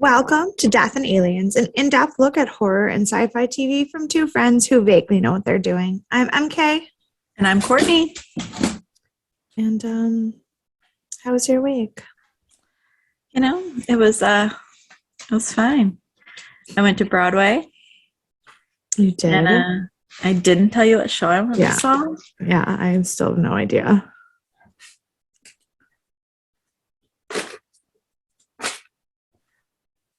Welcome to Death and Aliens, an in-depth look at horror and sci-fi TV from two friends who vaguely know what they're doing. I'm MK. And I'm Courtney. And how was your week? It was fine. I went to Broadway. You did? And I didn't tell you what show I went to saw. Yeah, I still have no idea.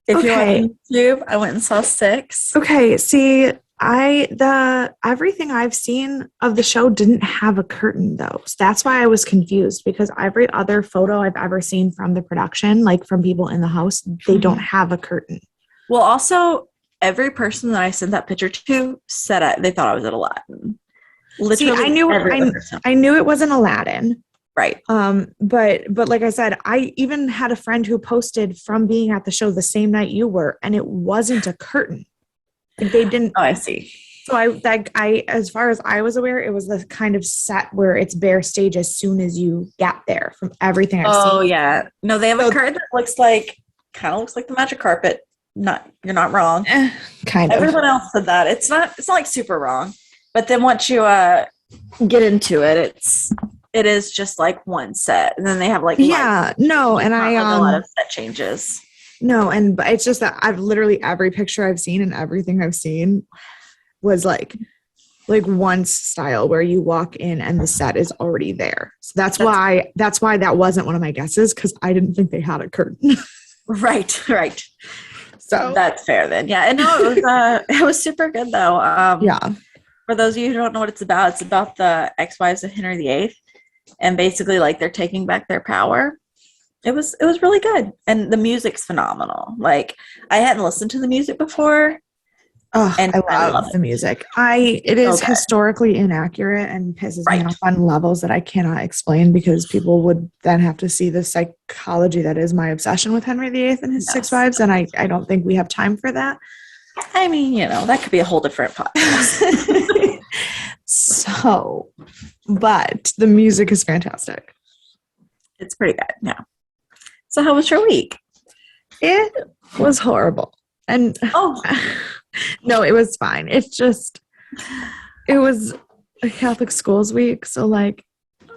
If you're on YouTube, I went and saw 6. Okay, see, everything I've seen of the show didn't have a curtain though. So that's why I was confused, because every other photo I've ever seen from the production, like from people in the house, they don't have a curtain. Well, also, every person that I sent that picture to said they thought I was at Aladdin. Literally, see, I knew it wasn't Aladdin. Right. But like I said, I even had a friend who posted from being at the show the same night you were, and it wasn't a curtain. They didn't. Oh, I see. So I, as far as I was aware, it was the kind of set where it's bare stage as soon as you get there. From everything I've seen. Oh yeah. No, they have a curtain that kind of looks like the magic carpet. You're not wrong. Kind of. Everyone else said that. It's not like super wrong. But then once you get into it, it is just like one set, and then they have like and a lot of set changes. No, but it's just that I've literally every picture I've seen and everything I've seen was like one style where you walk in and the set is already there. So that's why that wasn't one of my guesses, because I didn't think they had a curtain. Right. So that's fair then. Yeah, and no, it was super good though. Yeah. For those of you who don't know what it's about the ex-wives of Henry VIII. And basically, like, they're taking back their power. It was really good, and the music's phenomenal. Like, I hadn't listened to the music before. Oh, and I love the music. It is historically inaccurate and pisses me off on levels that I cannot explain, because people would then have to see the psychology that is my obsession with Henry VIII and his 6 wives, and I don't think we have time for that. I mean, that could be a whole different podcast. So, but the music is fantastic. It's pretty good, yeah. So how was your week? It was horrible. And no, it was fine. It was a Catholic schools week, so like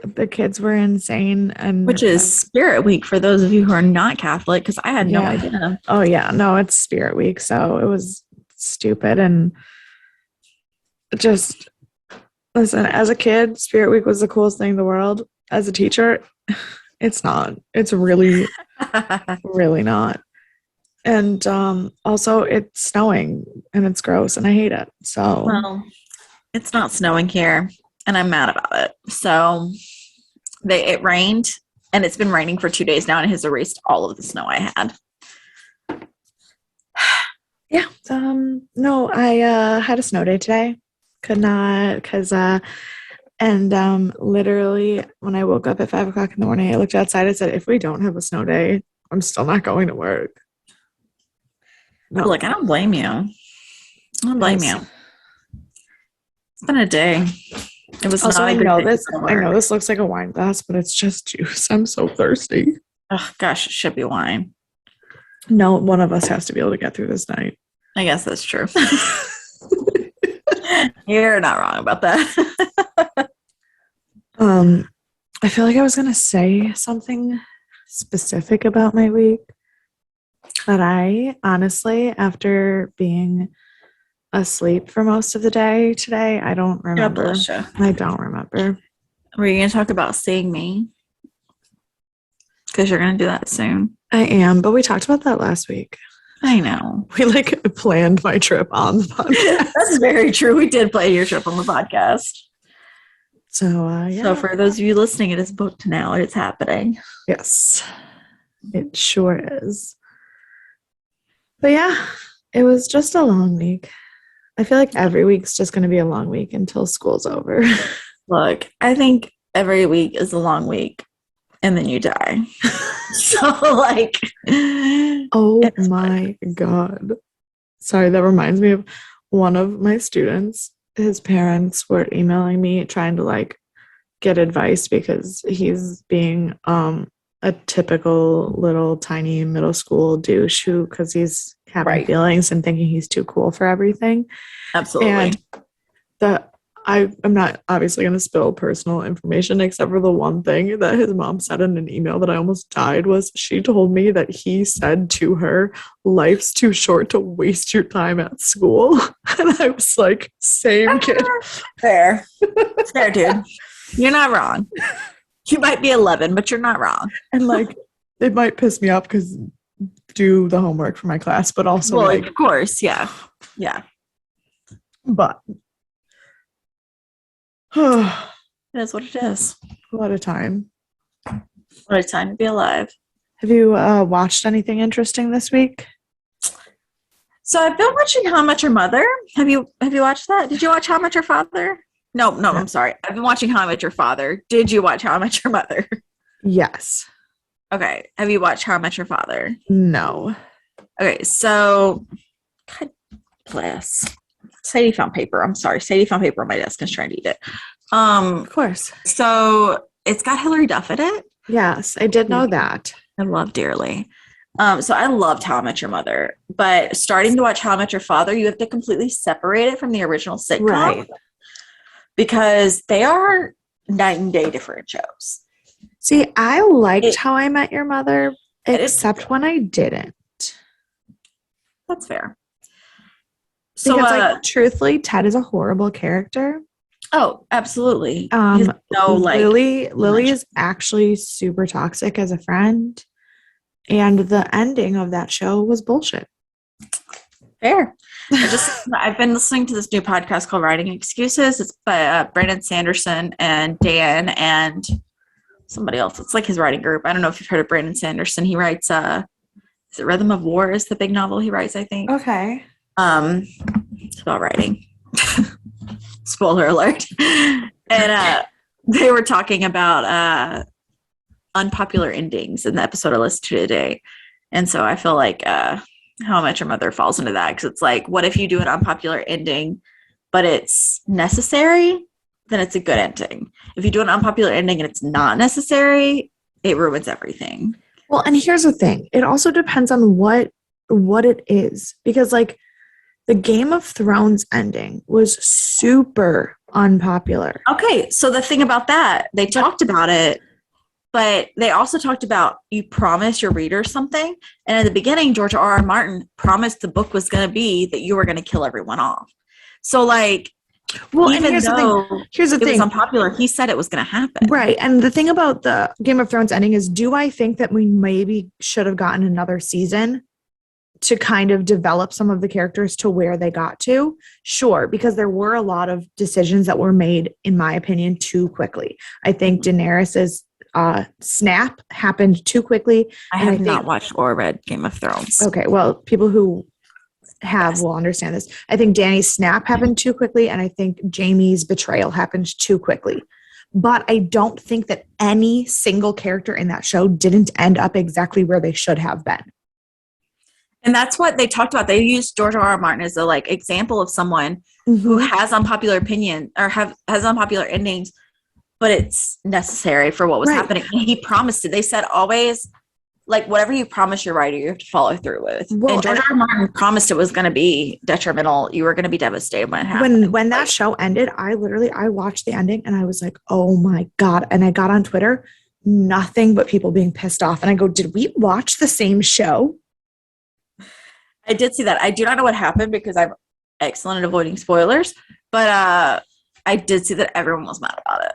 the kids were insane, and which is Spirit Week for those of you who are not Catholic, because I had no idea. Oh yeah, no, it's Spirit Week, so it was stupid. And just listen, as a kid, Spirit Week was the coolest thing in the world. As a teacher, it's not. It's really, really not. And also, it's snowing, and it's gross, and I hate it. So, well, it's not snowing here, and I'm mad about it. So, it rained, and it's been raining for 2 days now, and it has erased all of the snow I had. Yeah. No, I had a snow day today. Could not, because literally when I woke up at 5 o'clock in the morning, I looked outside and said, if we don't have a snow day, I'm still not going to work. No. Look, I don't blame you. I don't blame you. It's been a day. It was also, I know this looks like a wine glass, but it's just juice. I'm so thirsty. Oh gosh, it should be wine. No, one of us has to be able to get through this night. I guess that's true. You're not wrong about that. I feel like I was gonna say something specific about my week, but I honestly, after being asleep for most of the day today, I don't remember. I don't remember. Were you gonna talk about seeing me? Because you're gonna do that soon. I am, but we talked about that last week. I know. We planned my trip on the podcast. That's very true. We did plan your trip on the podcast. So, yeah. So for those of you listening, it is booked now. It is happening. Yes, it sure is. But yeah, it was just a long week. I feel like every week's just going to be a long week until school's over. Look, I think every week is a long week, and then you die. So, like, oh my God. Sorry, that reminds me of one of my students. His parents were emailing me trying to get advice because he's being a a typical little tiny middle school douche who, because he's having feelings and thinking he's too cool for everything. Absolutely. And I'm not obviously going to spill personal information except for the one thing that his mom said in an email that I almost died was she told me that he said to her, life's too short to waste your time at school. And I was like, same kid. Fair, dude. You're not wrong. You might be 11, but you're not wrong. And like, it might piss me off because do the homework for my class, but also well, like, of course, yeah. But it is what it is. What a time. What a time to be alive. Have you watched anything interesting this week? So I've been watching How I Met Your Mother. Have you watched that? Did you watch How I Met Your Father? No, I'm sorry. I've been watching How I Met Your Father. Did you watch How I Met Your Mother? Yes. Okay. Have you watched How I Met Your Father? No. Okay, so God bless. Sadie found paper. I'm sorry. Sadie found paper on my desk and was trying to eat it. Of course. So it's got Hilary Duff in it. Yes, I did know that. I love dearly. So I loved How I Met Your Mother, but starting to watch How I Met Your Father, you have to completely separate it from the original sitcom, right? Because they are night and day different shows. See, I liked How I Met Your Mother, except when I didn't. That's fair. So, like, truthfully, Ted is a horrible character. Oh, absolutely. Lily is actually super toxic as a friend, and the ending of that show was bullshit. Fair. I've been listening to this new podcast called Writing Excuses. It's by Brandon Sanderson and Dan and somebody else. It's like his writing group. I don't know if you've heard of Brandon Sanderson. He writes is it Rhythm of War is the big novel he writes, I think. Okay. It's about writing. Spoiler alert. And they were talking about unpopular endings in the episode I listened to today. And so I feel like How I Met Your Mother falls into that, because it's like, what if you do an unpopular ending, but it's necessary? Then it's a good ending. If you do an unpopular ending and it's not necessary, it ruins everything. Well, and here's the thing. It also depends on what it is. Because, like, the Game of Thrones ending was super unpopular. Okay, so the thing about that, they talked about it, but they also talked about you promise your readers something. And at the beginning, George R.R. Martin promised the book was going to be that you were going to kill everyone off. So, like, well, even here's though it was unpopular, he said it was going to happen. Right. And the thing about the Game of Thrones ending is, do I think that we maybe should have gotten another season to kind of develop some of the characters to where they got to? Sure, because there were a lot of decisions that were made, in my opinion, too quickly. I think Daenerys's snap happened too quickly. I have not watched or read Game of Thrones. Okay, well, people who have will understand this. I think Dany's snap happened too quickly, and I think Jaime's betrayal happened too quickly. But I don't think that any single character in that show didn't end up exactly where they should have been. And that's what they talked about. They used George R.R. Martin as a example of someone who has unpopular opinion or has unpopular endings, but it's necessary for what was happening. And he promised it. They said always, like, whatever you promise your writer, you have to follow through with. Well, and George R.R. Martin promised it was going to be detrimental. You were going to be devastated when it happened. When that show ended, I watched the ending and I was like, oh my God. And I got on Twitter, nothing but people being pissed off. And I go, did we watch the same show? I did see that. I do not know what happened because I'm excellent at avoiding spoilers, but I did see that everyone was mad about it.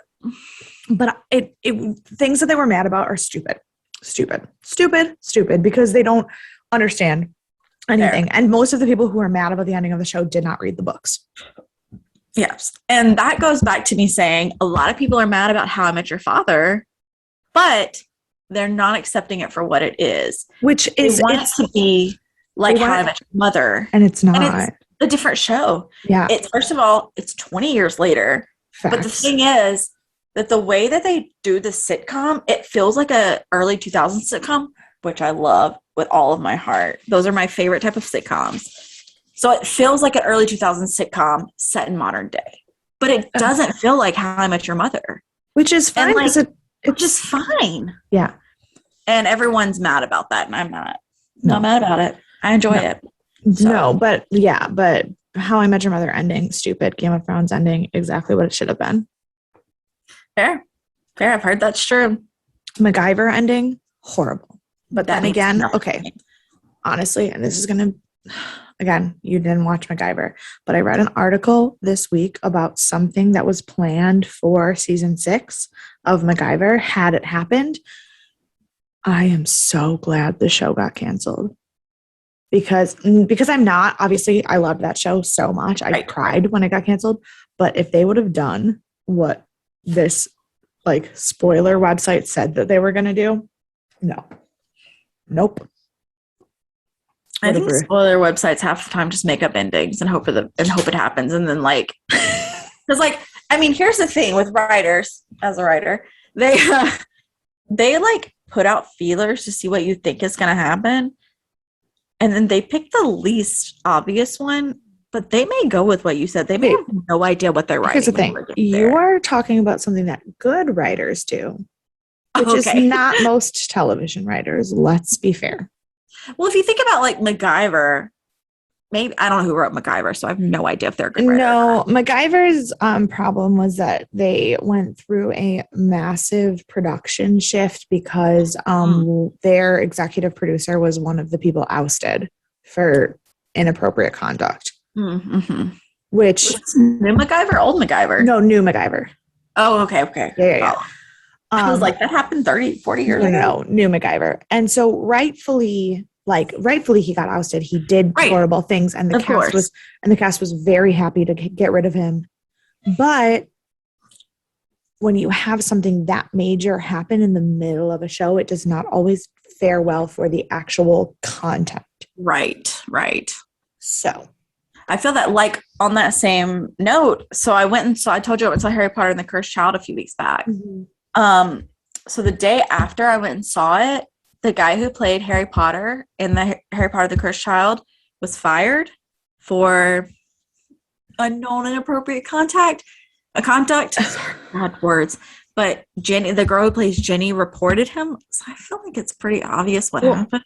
But things that they were mad about are stupid, because they don't understand anything. Fair. And most of the people who are mad about the ending of the show did not read the books. Yes. And that goes back to me saying a lot of people are mad about How I Met Your Father, but they're not accepting it for what it is. Which is, they want it to be like How I Met Your Mother. And it's not. And it's a different show. Yeah. First of all, it's 20 years later. Facts. But the thing is that the way that they do the sitcom, it feels like a early 2000s sitcom, which I love with all of my heart. Those are my favorite type of sitcoms. So it feels like an early 2000s sitcom set in modern day. But it doesn't feel like How I Met Your Mother. Which is fine. Which is fine. Yeah. And everyone's mad about that, and I'm not mad about it. I enjoy it. So. No, but How I Met Your Mother ending, stupid. Game of Thrones ending, exactly what it should have been. Fair. I've heard that's true. MacGyver ending, horrible. But then again, okay, me. Honestly, and this is going to, again, you didn't watch MacGyver, but I read an article this week about something that was planned for season 6 of MacGyver had it happened. I am so glad the show got canceled. Because I'm not, obviously, I loved that show so much. I cried when it got canceled. But if they would have done what this like spoiler website said that they were going to do, no. Nope. I think spoiler websites half the time just make up endings and hope it happens. And then like, because like, I mean, here's the thing with writers, as a writer, they like put out feelers to see what you think is going to happen. And then they pick the least obvious one, but they may go with what you said. They may have no idea what they're writing. Here's the thing. You are talking about something that good writers do, which is not most television writers. Let's be fair. Well, if you think about like MacGyver, maybe I don't know who wrote MacGyver, so I have no idea if they're a good writer. No, MacGyver's problem was that they went through a massive production shift because their executive producer was one of the people ousted for inappropriate conduct. Mm-hmm. Which new MacGyver, old MacGyver? No, new MacGyver. Oh, okay. Yeah. Oh. I was like, that happened 30, 40 years ago. No, new MacGyver. And so rightfully he got ousted. He did horrible things, and the cast was very happy to get rid of him. But when you have something that major happen in the middle of a show, it does not always fare well for the actual content. Right. So I feel that like on that same note, so I told you I went and saw Harry Potter and the Cursed Child a few weeks back. Mm-hmm. So the day after I went and saw it, the guy who played Harry Potter in the Harry Potter the Cursed Child was fired for unknown inappropriate conduct. Bad words. But Jenny, the girl who plays Jenny, reported him. So I feel like it's pretty obvious what happened.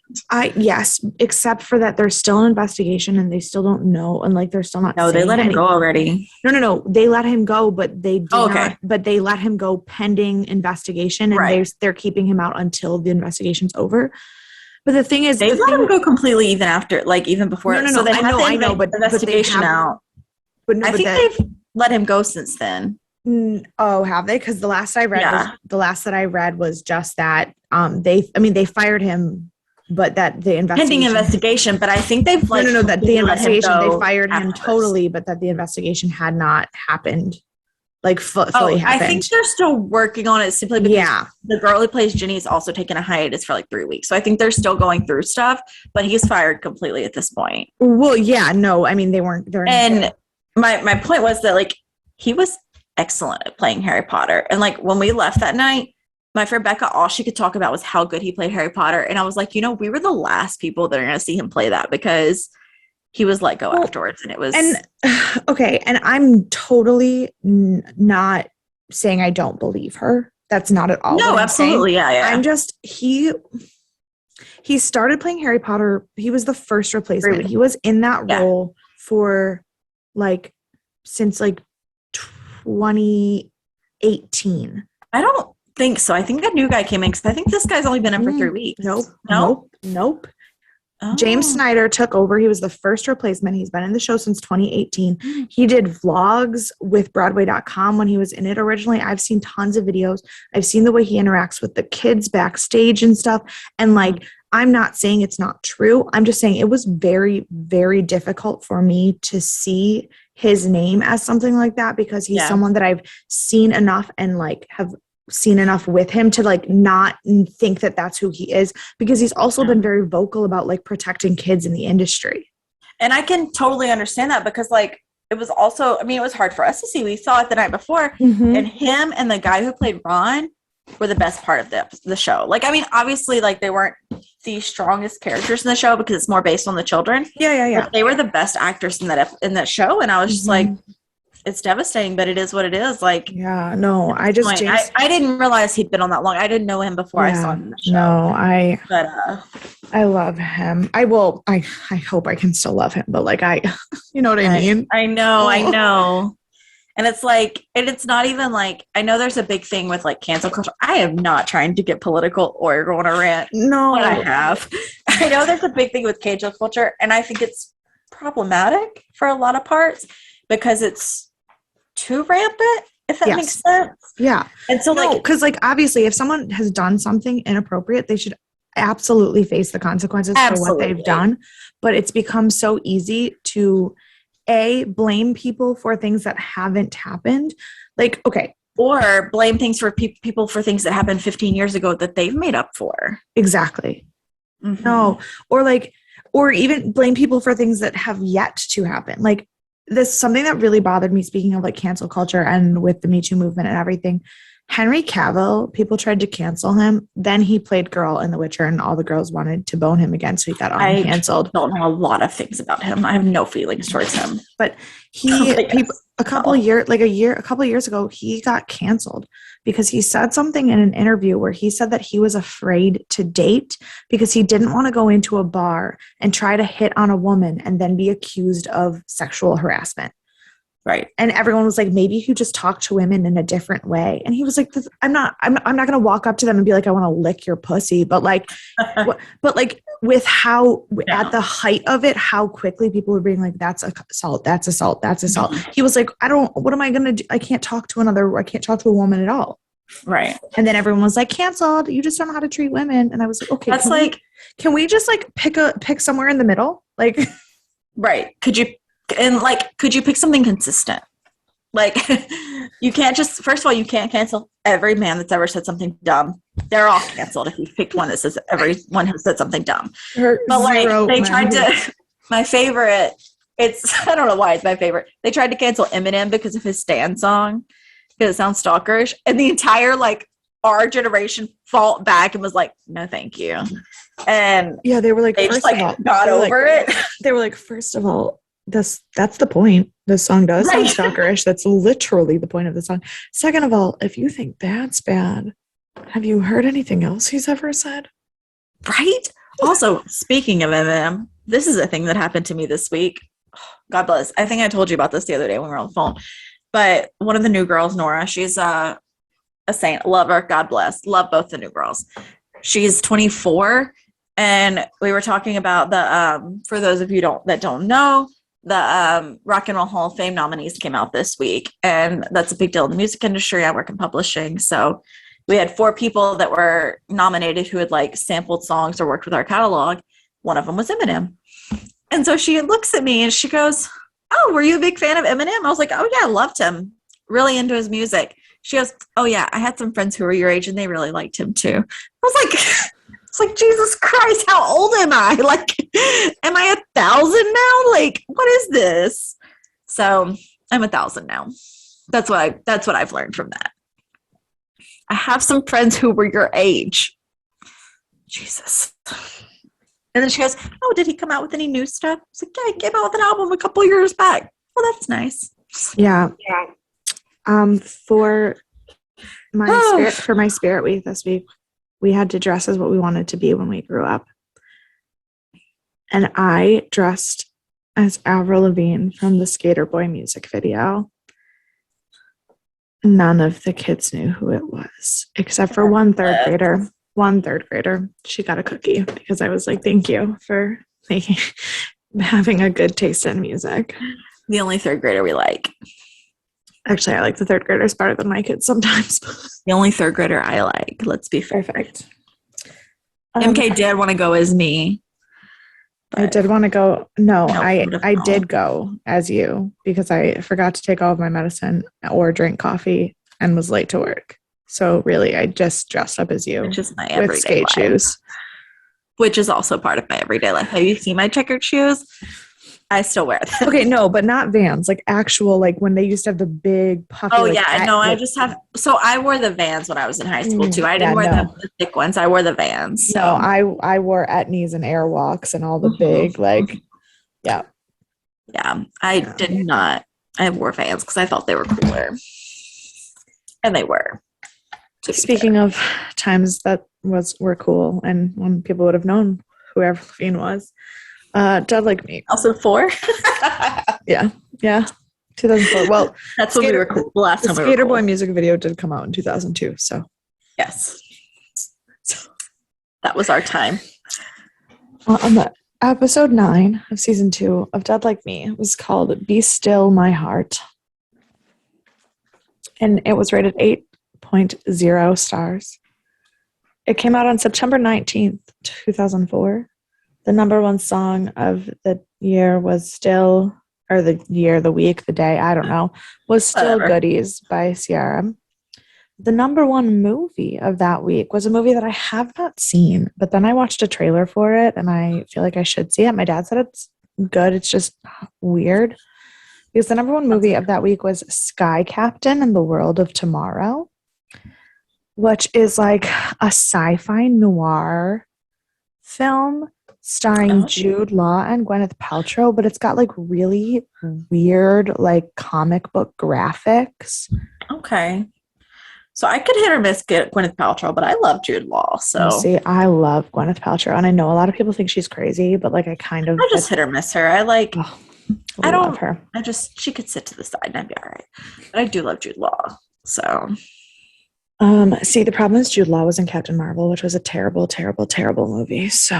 Yes, except for that there's still an investigation and they still don't know, and like they're still not. No, they let him go already. No. They let him go, but they did not. But they let him go pending investigation, and they're keeping him out until the investigation's over. But the thing is, they let him go completely, even after, like even before. No. So they I know, but investigation out. But no, I think they've let him go since then. Oh, have they? Because the last that I read was just that they fired him, but that the investigation, pending investigation. But I think they've that the investigation they fired him totally, but that the investigation had not happened, like fully happened. I think they're still working on it simply because the girl who plays Ginny is also taking a hiatus for like 3 weeks. So I think they're still going through stuff, but he's fired completely at this point. Well, yeah, no, I mean they weren't. And my point was that like he was excellent at playing Harry Potter. And like when we left that night, my friend Becca, all she could talk about was how good he played Harry Potter. And I was like, we were the last people that are going to see him play that because he was let go afterwards. And it was. And I'm totally not saying I don't believe her. That's not at all. No, absolutely. Yeah. I'm just, he started playing Harry Potter. He was the first replacement. He was in that role for like, since like 2018. I don't think so. I think a new guy came in because I think this guy's only been in for 3 weeks. Nope. Oh. James Snyder took over. He was the first replacement. He's been in the show since 2018. He did vlogs with Broadway.com when he was in it originally. I've seen tons of videos. I've seen the way he interacts with the kids backstage and stuff. And like, I'm not saying it's not true. I'm just saying it was very, very difficult for me to see his name as something like that because he's someone that I've seen enough and like have seen enough with him to like not think that that's who he is, because he's also been very vocal about like protecting kids in the industry. And I can totally understand that because like it was also, it was hard for us to see. We saw it the night before and him and the guy who played Ron were the best part of the show. Like, obviously like they weren't the strongest characters in the show because it's more based on the children. Yeah. But they were the best actors in that show. And I was just like, it's devastating, but it is what it is. Like, yeah, no, I just, James, I didn't realize he'd been on that long. I didn't know him before I saw him in the show. No, but I love him. I hope I can still love him, but like, you know what I mean? I know. And it's like, and it's not even like, I know there's a big thing with like cancel culture. I am not trying to get political or go on a rant. No, but I have. I know there's a big thing with cancel culture, and I think it's problematic for a lot of parts because it's too rampant, if that makes sense. Yeah. And so because like obviously if someone has done something inappropriate, they should absolutely face the consequences for what they've done. But it's become so easy to blame people for things that haven't happened. Like, okay. Or blame things for people for things that happened 15 years ago that they've made up for. Exactly. Mm-hmm. No. Or even blame people for things that have yet to happen. Like something that really bothered me, speaking of like cancel culture and with the Me Too movement and everything, Henry Cavill, people tried to cancel him. Then he played Girl in The Witcher and all the girls wanted to bone him again. So he got uncanceled. I don't know a lot of things about him. I have no feelings towards him. But a couple of years ago, he got canceled because he said something in an interview where he said that he was afraid to date because he didn't want to go into a bar and try to hit on a woman and then be accused of sexual harassment. Right. And everyone was like, maybe you just talk to women in a different way. And he was like, I'm not going to walk up to them and be like, I want to lick your pussy. But like, with how at the height of it, how quickly people were being like, that's assault. Mm-hmm. He was like, what am I going to do? I can't talk to a woman at all. Right. And then everyone was like, canceled. You just don't know how to treat women. And I was like, okay, can we just like pick somewhere in the middle? Like, right. Could you pick something consistent? Like, you can't first of all, you can't cancel every man that's ever said something dumb. They're all canceled if you picked one that says everyone has said something dumb. But like, they tried to, my favorite, I don't know why it's my favorite. They tried to cancel Eminem because of his Stan song, because it sounds stalkerish. And the entire, like, our generation fought back and was like, no, thank you. And yeah, they were like, they just like got over it. They were like, first of all, that's the point. This song does sound stalkerish. That's literally the point of the song. Second of all, if you think that's bad, have you heard anything else he's ever said? Right? Also, speaking of Eminem, this is a thing that happened to me this week. God bless. I think I told you about this the other day when we were on the phone. But one of the new girls, Nora, she's a saint. Love her. God bless. Love both the new girls. She's 24. And we were talking about the, for those of you that don't know, the Rock and Roll Hall of Fame nominees came out this week, and that's a big deal in the music industry. I work in publishing, so we had 4 people that were nominated who had like sampled songs or worked with our catalog. One of them was Eminem, and so she looks at me and she goes, "Oh, were you a big fan of Eminem?" I was like, "Oh yeah, I loved him. Really into his music." She goes, "Oh yeah, I had some friends who were your age and they really liked him too." I was like. It's like, Jesus Christ, how old am I? Like, am I 1,000 now? Like, what is this? So I'm 1,000 now. That's what I've learned from that. I have some friends who were your age. Jesus. And then she goes, "Oh, did he come out with any new stuff?" I was like, "Yeah, he came out with an album a couple years back." Well, that's nice. Yeah. For my spirit week this week, we had to dress as what we wanted to be when we grew up. And I dressed as Avril Lavigne from the Skater Boy music video. None of the kids knew who it was, except for one third grader. She got a cookie because I was like, thank you for having a good taste in music. The only third grader we like. Actually, I like the third graders better than my kids sometimes. The only third grader I like. Let's be fair. Perfect. MK did want to go as me. I did want to go. No, I did go as you because I forgot to take all of my medicine or drink coffee and was late to work. So really, I just dressed up as you, which is my everyday with skate life. Shoes, which is also part of my everyday life. Have you seen my checkered shoes? I still wear them. Okay, no, but not Vans, like actual, like when they used to have the big puffy. Oh yeah, no, I just have. So I wore the Vans when I was in high school too. I didn't wear the thick ones. I wore the Vans. So. No, I wore Etnies and Airwalks and all the big like, yeah. Yeah, I did not I wore Vans because I thought they were cooler. And they were. Speaking of times that were cool and when people would have known who Avril Lavigne was, Dead Like Me. Also 4? Yeah. 2004. Well, that's when we were cool. Last time we were Skater cool. Boy music video did come out in 2002. So yes, so that was our time. On the episode 9 of season 2 of Dead Like Me, it was called "Be Still My Heart," and it was rated 8.0 stars. It came out on September 19th, 2004. The number one song of the year was still, or the year, the week, the day, I don't know, was Still Whatever. Goodies by Ciara. The number one movie of that week was a movie that I have not seen, but then I watched a trailer for it and I feel like I should see it. My dad said it's good. It's just weird. Because the number one movie of that week was Sky Captain and the World of Tomorrow, which is like a sci-fi noir film starring Jude Law and Gwyneth Paltrow, but it's got like really weird like comic book graphics. Okay. So I could hit or miss Gwyneth Paltrow, but I love Jude Law. So see, I love Gwyneth Paltrow, and I know a lot of people think she's crazy, but like I just hit or miss her. I love her. She could sit to the side and I'd be all right. But I do love Jude Law. So see, the problem is Jude Law was in Captain Marvel, which was a terrible, terrible, terrible movie. So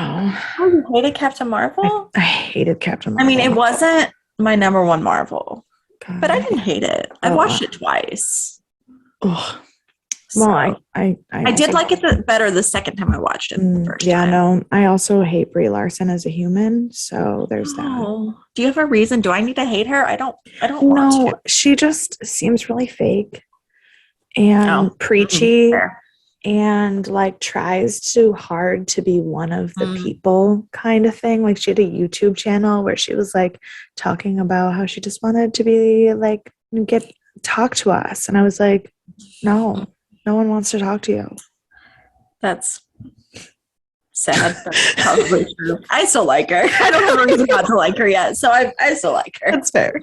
you hated Captain Marvel? I hated Captain Marvel. I mean, it wasn't my number one Marvel, God. but I didn't hate it. I watched it twice. Ugh. So, well, I did like it better the second time I watched it. The first time. No, I also hate Brie Larson as a human, so there's that. Do you have a reason? Do I need to hate her? I don't want to. No, she just seems really fake and preachy and like tries too hard to be one of the people kind of thing. Like she had a YouTube channel where she was like talking about how she just wanted to be like talk to us, and I was like, no one wants to talk to you. That's sad, but probably true. I still like her. I don't have a reason not to like her yet, so I still like her. That's fair.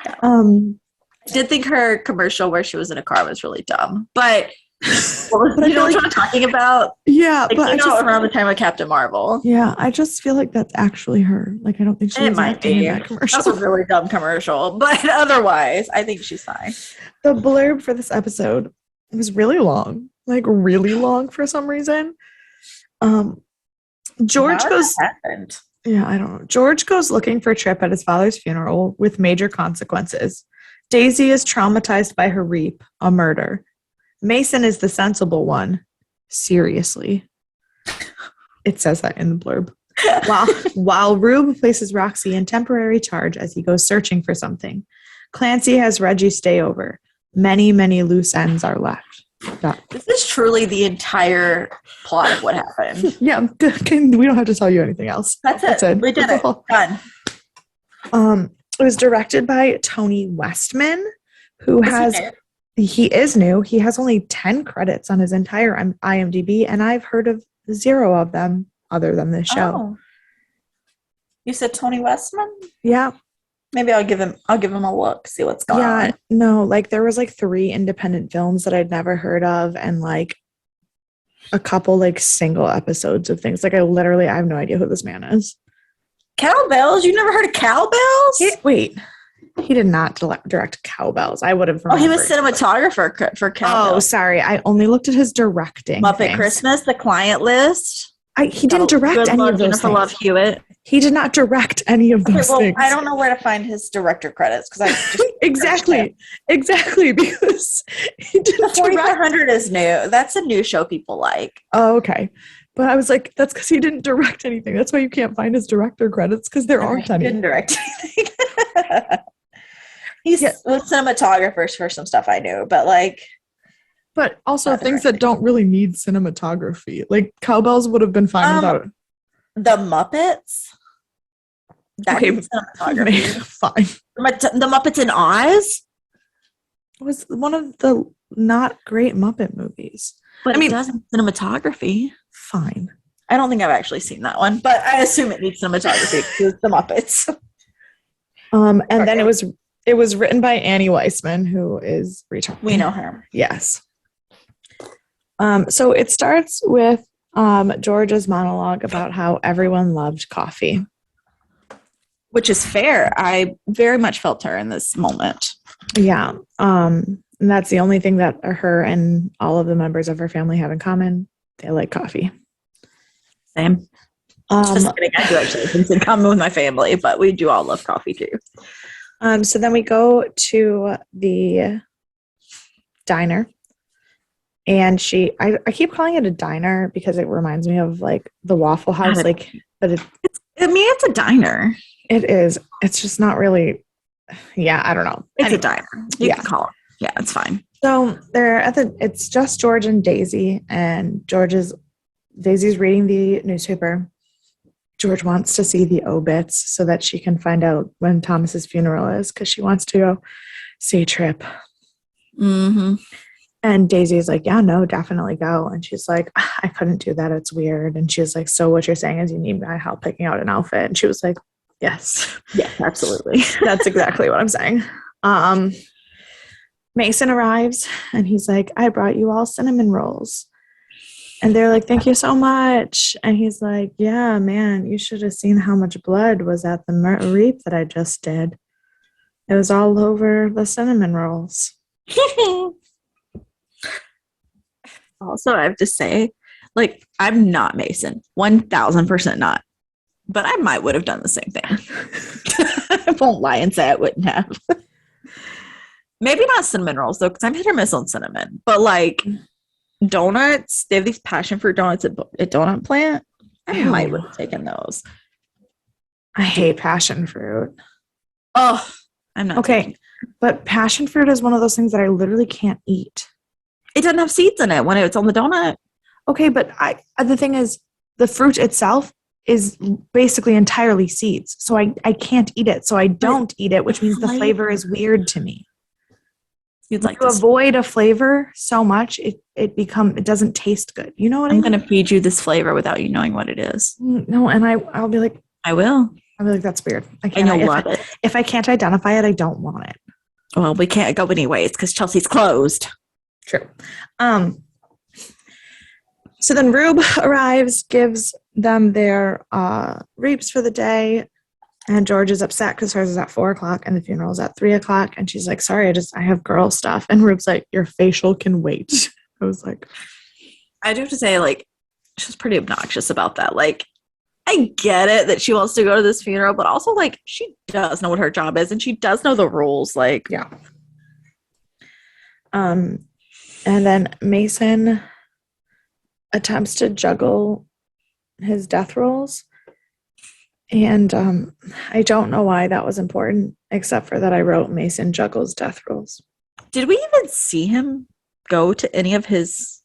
Yeah. I did think her commercial where she was in a car was really dumb, but you know what I'm talking about? Yeah, like, but around the time of Captain Marvel. Yeah, I just feel like that's actually her. Like, I don't think she's acting in that commercial. That's a really dumb commercial, but otherwise, I think she's fine. The blurb for this episode was really long, like really long for some reason. George goes. Yeah, I don't know. George goes looking for a trip at his father's funeral with major consequences. Daisy is traumatized by her rape, a murder. Mason is the sensible one. Seriously. It says that in the blurb. While Rube places Roxy in temporary charge as he goes searching for something. Clancy has Reggie stay over. Many, many loose ends are left. This is truly the entire plot of what happened. Yeah, we don't have to tell you anything else. That's it. We did it. Done. It was directed by Tony Westman, who he is new. He has only 10 credits on his entire IMDb, and I've heard of 0 of them other than this show. Oh. You said Tony Westman? Yeah. Maybe I'll give him a look, see what's going on. Yeah, no, like there was like 3 independent films that I'd never heard of, and like a couple like single episodes of things. Like I have no idea who this man is. Cowbells? You never heard of Cowbells? Wait, he did not direct Cowbells. I would have. Oh, he was cinematographer for Cowbells. Oh, sorry, I only looked at his directing. Muppet things. Christmas, The Client List. He didn't direct any of those Jennifer things. Love Hewitt. He did not direct any of those things. I don't know where to find his director credits because I just exactly because he didn't. 4500 is new. That's a new show people like. Oh, okay. But I was like, that's because he didn't direct anything. That's why you can't find his director credits because there aren't any. He didn't direct anything. He's with cinematographers for some stuff I knew, but like. But also things that don't really need cinematography. Like Cowbells would have been fine without it. The Muppets? That needs cinematography. Fine. The Muppets in Oz? It was one of the not great Muppet movies. But it does cinematography. Fine. I don't think I've actually seen that one, but I assume it needs cinematography because it's the Muppets. And then it was It was written by Annie Weissman, who is returning. We know her. Yes. So it starts with George's monologue about how everyone loved coffee. Which is fair. I very much felt her in this moment. Yeah. And that's the only thing that her and all of the members of her family have in common. They like coffee. Same. Just kidding. I do actually have things in common with my family, but we do all love coffee too. So then we go to the diner. And I keep calling it a diner because it reminds me of like the Waffle House. It's a diner. It is. It's just not really. Yeah, I don't know. It's a diner. You can call it. Yeah, it's fine. So they're it's just George and Daisy, and Daisy's reading the newspaper. George wants to see the obits so that she can find out when Thomas's funeral is because she wants to go see Trip. Mm-hmm. And Daisy's like, yeah, no, definitely go. And she's like, I couldn't do that. It's weird. And she's like, so what you're saying is you need my help picking out an outfit. And she was like, yes. Yeah, absolutely. That's exactly what I'm saying. Mason arrives and he's like, I brought you all cinnamon rolls. And they're like, thank you so much. And he's like, yeah, man, you should have seen how much blood was at the reap that I just did. It was all over the cinnamon rolls. Also, I have to say, like, I'm not Mason. 1,000% not. But I might would have done the same thing. I won't lie and say I wouldn't have. Maybe not cinnamon rolls, though, because I'm hit or miss on cinnamon. But, like, donuts, they have these passion fruit donuts at Donut Plant. I might would have taken those. I hate passion fruit. Oh, I'm not. Okay, but passion fruit is one of those things that I literally can't eat. It doesn't have seeds in it when it's on the donut. Okay, but the thing is, the fruit itself is basically entirely seeds. So I can't eat it. So I don't eat it, which means the flavor is weird to me. You'd like to avoid a flavor so much, it doesn't taste good. You know what I mean? I'm going to feed you this flavor without you knowing what it is. No, and I'll be like, I will. I'll be like, that's weird. And you'll love it. If I can't identify it, I don't want it. Well, we can't go anyways because Chelsea's closed. True. So then Rube arrives, gives them their reaps for the day, and George is upset because hers is at 4:00 and the funeral is at 3:00. And she's like, sorry, I have girl stuff. And Rube's like, your facial can wait. I was like, I do have to say, like, she's pretty obnoxious about that. Like, I get it that she wants to go to this funeral, but also, like, she does know what her job is and she does know the rules. Like, yeah. And then Mason attempts to juggle his death rolls. And I don't know why that was important, except for that I wrote Mason juggles death rolls. Did we even see him go to any of his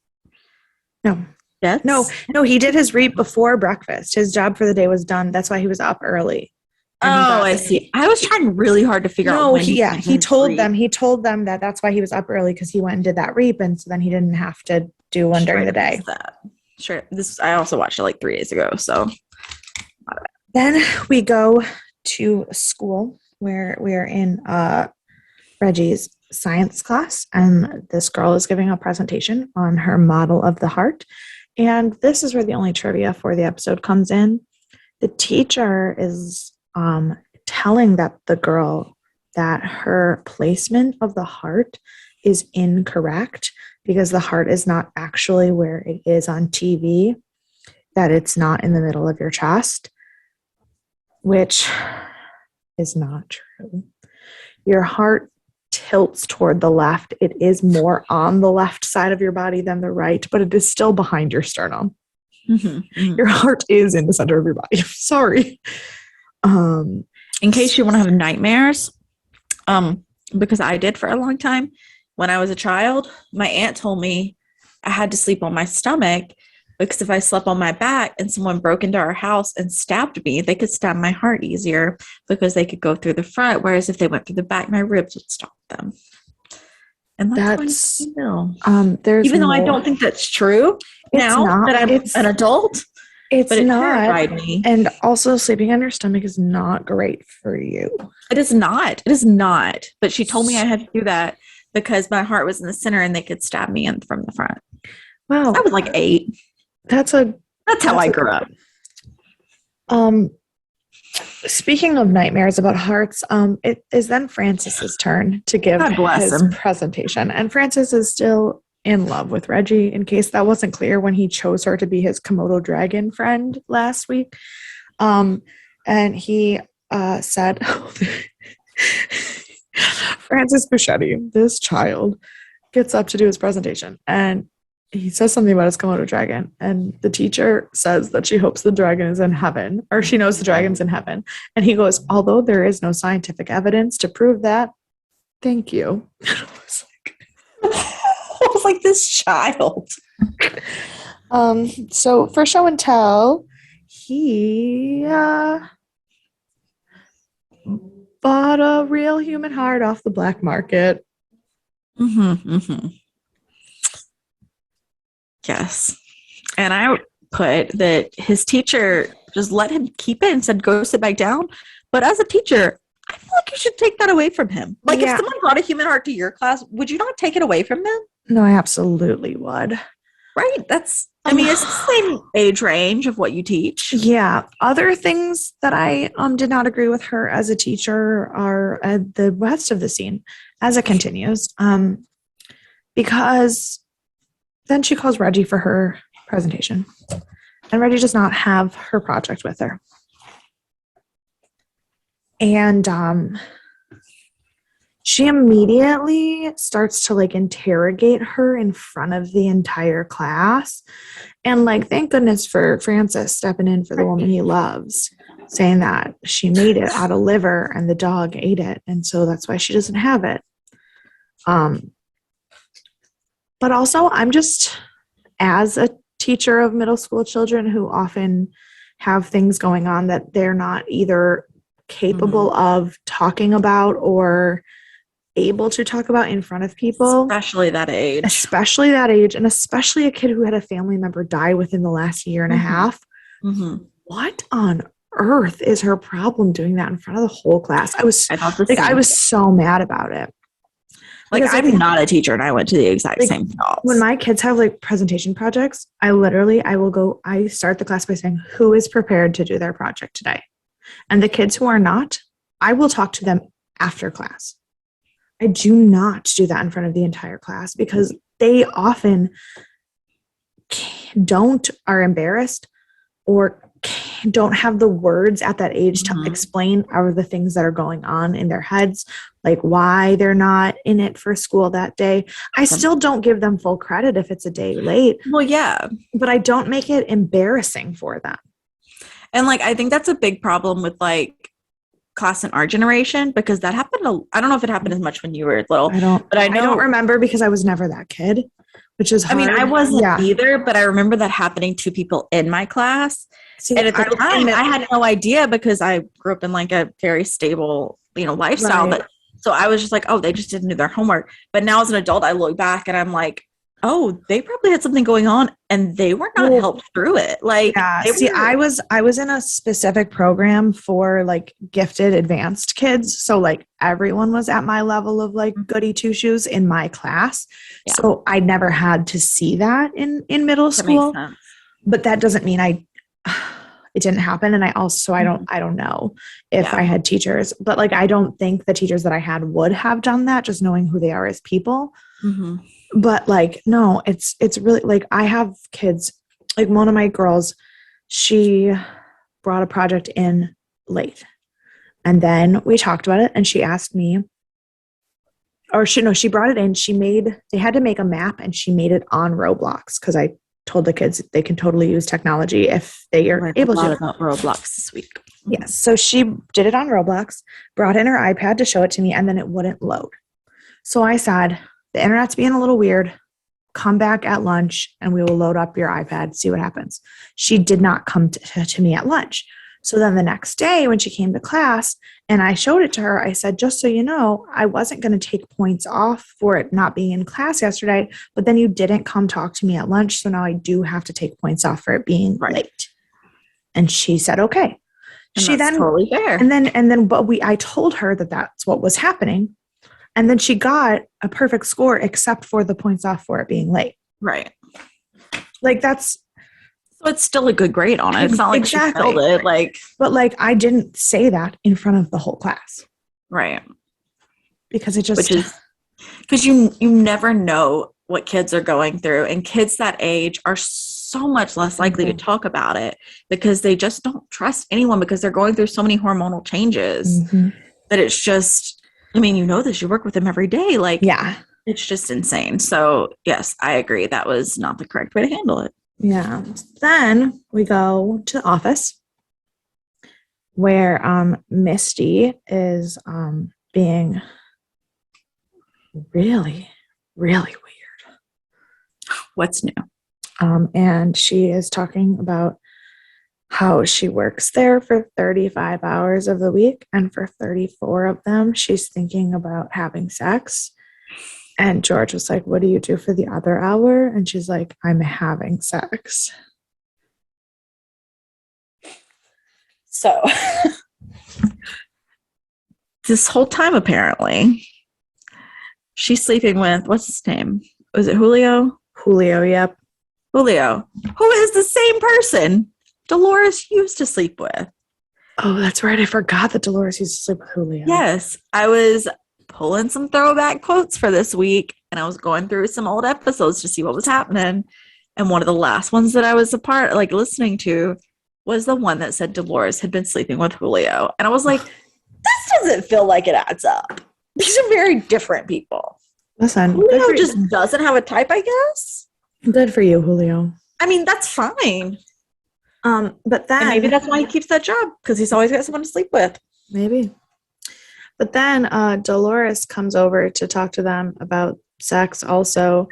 deaths? No, he did his reap before breakfast. His job for the day was done. That's why he was up early. Oh, I see. I was trying really hard to figure out when he told them that that's why he was up early, because he went and did that reap, and so then he didn't have to do one during the day. Sure. I also watched it like 3 days ago, so. Then we go to school where we are in Reggie's science class, and this girl is giving a presentation on her model of the heart. And this is where the only trivia for the episode comes in. The teacher is telling the girl that her placement of the heart is incorrect because the heart is not actually where it is on TV, that it's not in the middle of your chest, which is not true. Your heart tilts toward the left. It is more on the left side of your body than the right, but it is still behind your sternum. Mm-hmm, mm-hmm. Your heart is in the center of your body. Sorry. In case you want to have nightmares, because I did for a long time. When I was a child, my aunt told me I had to sleep on my stomach because if I slept on my back and someone broke into our house and stabbed me, they could stab my heart easier because they could go through the front. Whereas if they went through the back, my ribs would stop them. And that's even though I don't think that's true now that I'm an adult. It's but it not. terrified me. And also, sleeping on your stomach is not great for you. It is not. It is not. But she told me I had to do that because my heart was in the center and they could stab me in from the front. Wow. I was like 8. That's how I grew up. Speaking of nightmares about hearts, it is then Francis's turn to give his presentation. And Francis is still in love with Reggie, in case that wasn't clear when he chose her to be his Komodo dragon friend last week. And he said, Francis Buschetti, this child, gets up to do his presentation. And he says something about his Komodo dragon, and the teacher says that she hopes the dragon is in heaven, or she knows the dragon's in heaven. And he goes, although there is no scientific evidence to prove that, thank you. I was like, this child. So for show and tell, he bought a real human heart off the black market. Yes. And I put that his teacher just let him keep it and said, go sit back down. But as a teacher, I feel like you should take that away from him. Like if someone brought a human heart to your class, would you not take it away from them? No, I absolutely would. Right. It's the same age range of what you teach. Yeah. Other things that I did not agree with her as a teacher are the rest of the scene as it continues. Because then she calls Reggie for her presentation. And Reggie does not have her project with her. And she immediately starts to interrogate her in front of the entire class. And thank goodness for Francis stepping in for the woman he loves, saying that she made it out of liver and the dog ate it. And so that's why she doesn't have it. But also, I'm just, as a teacher of middle school children who often have things going on that they're not either capable of talking about or able to talk about in front of people. Especially that age. And especially a kid who had a family member die within the last year and a half. What on earth is her problem doing that in front of the whole class? I was so mad about it. I'm not a teacher and I went to the exact same thoughts. When my kids have presentation projects, I start the class by saying, who is prepared to do their project today? And the kids who are not, I will talk to them after class. I do not do that in front of the entire class because they often are embarrassed or don't have the words at that age to explain the things that are going on in their heads, like why they're not in it for school that day. I still don't give them full credit if it's a day late. Well, yeah. But I don't make it embarrassing for them. And I think that's a big problem with class in our generation, because that happened. I don't know if it happened as much when you were little. I don't remember because I was never that kid, which is hard. I wasn't either, but I remember that happening to people in my class. And at the time, I had no idea because I grew up in a very stable, lifestyle. Right. So I was just oh, they just didn't do their homework. But now as an adult, I look back and I'm like, oh, they probably had something going on and they were not helped through it. I was in a specific program for gifted advanced kids. So everyone was at my level of goody two shoes in my class. Yeah. So I never had to see that in middle school. But that doesn't mean it didn't happen. And I don't know if I had teachers, but I don't think the teachers that I had would have done that, just knowing who they are as people. But no, it's really I have kids, one of my girls, she brought a project in late and then we talked about it and she asked me, she brought it in. They had to make a map and she made it on Roblox. Cause I told the kids they can totally use technology if they are able to. About Roblox this week. Yes. So she did it on Roblox, brought in her iPad to show it to me, and then it wouldn't load. So I said, the internet's being a little weird. Come back at lunch and we will load up your iPad, see what happens. She did not come to me at lunch. So then the next day when she came to class and I showed it to her, I said, just so you know, I wasn't going to take points off for it not being in class yesterday, but then you didn't come talk to me at lunch. So now I do have to take points off for it being late. And she said, okay. And She that's then totally fair. I told her that that's what was happening. And then she got a perfect score except for the points off for it being late. Right. Like that's. So it's still a good grade on it. It's not like exactly. she failed it. Like, but like I didn't say that in front of the whole class. Right. Because it just. Which is because you never know what kids are going through, and kids that age are so much less likely to talk about it because they just don't trust anyone because they're going through so many hormonal changes that it's just, I mean, you know this, you work with them every day. Like, yeah, it's just insane. So yes, I agree. That was not the correct way to handle it. Yeah. Then we go to the office where Misty is being really, really weird. What's new? And she is talking about how she works there for 35 hours of the week, and for 34 of them, she's thinking about having sex. And George was like, what do you do for the other hour? And she's like, I'm having sex. So this whole time, apparently, she's sleeping with, what's his name? Was it Julio? Julio, yep. Julio, who is the same person Dolores used to sleep with. Oh, that's right. I forgot that Dolores used to sleep with Julio. Yes. I was pulling some throwback quotes for this week, and I was going through some old episodes to see what was happening. And one of the last ones that I was listening to was the one that said Dolores had been sleeping with Julio. And I was like, this doesn't feel like it adds up. These are very different people. Listen, Julio just doesn't have a type, I guess. Good for you, Julio. I mean, that's fine. But then and maybe that's why he keeps that job, because he's always got someone to sleep with. Maybe. But then Dolores comes over to talk to them about sex also,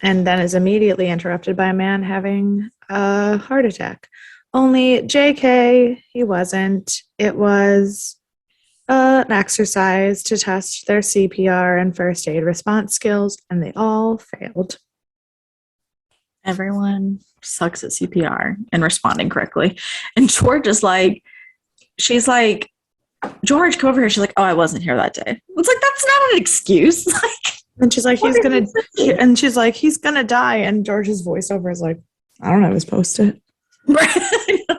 and then is immediately interrupted by a man having a heart attack. Only JK, he wasn't. It was an exercise to test their CPR and first aid response skills, and they all failed. Everyone sucks at CPR and responding correctly. And George is like, she's like, George, come over here. She's like, oh, I wasn't here that day. It's like, that's not an excuse. And she's like, she's like, he's gonna die. And George's voiceover is like, I don't know, his post-it. I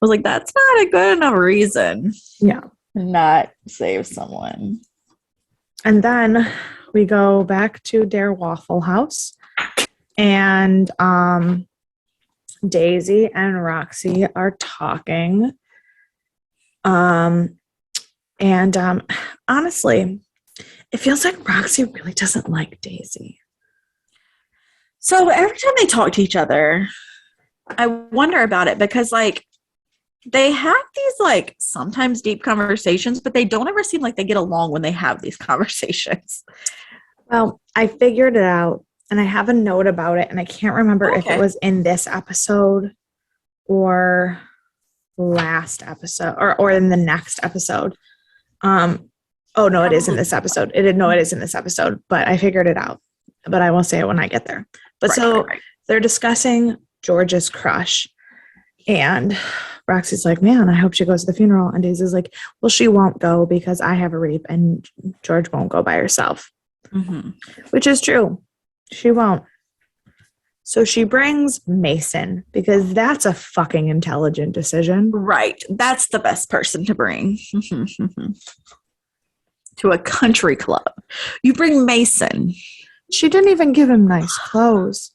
was like, that's not a good enough reason. Yeah. To not save someone. And then we go back to their Waffle House. And Daisy and Roxy are talking. And honestly, it feels like Roxy really doesn't like Daisy. So every time they talk to each other, I wonder about it because, like, they have these, like, sometimes deep conversations, but they don't ever seem like they get along when they have these conversations. Well, I figured it out, and I have a note about it, and I can't remember if it was in this episode or last episode or in the next episode. Oh no, it is in this episode. It is in this episode, but I figured it out. But I will say it when I get there. But they're discussing George's crush, and Roxy's like, man, I hope she goes to the funeral. And Daisy's like, well, she won't go because I have a rape and George won't go by herself. Mm-hmm. Which is true. She won't. So she brings Mason because that's a fucking intelligent decision. Right. That's the best person to bring to a country club. You bring Mason. She didn't even give him nice clothes.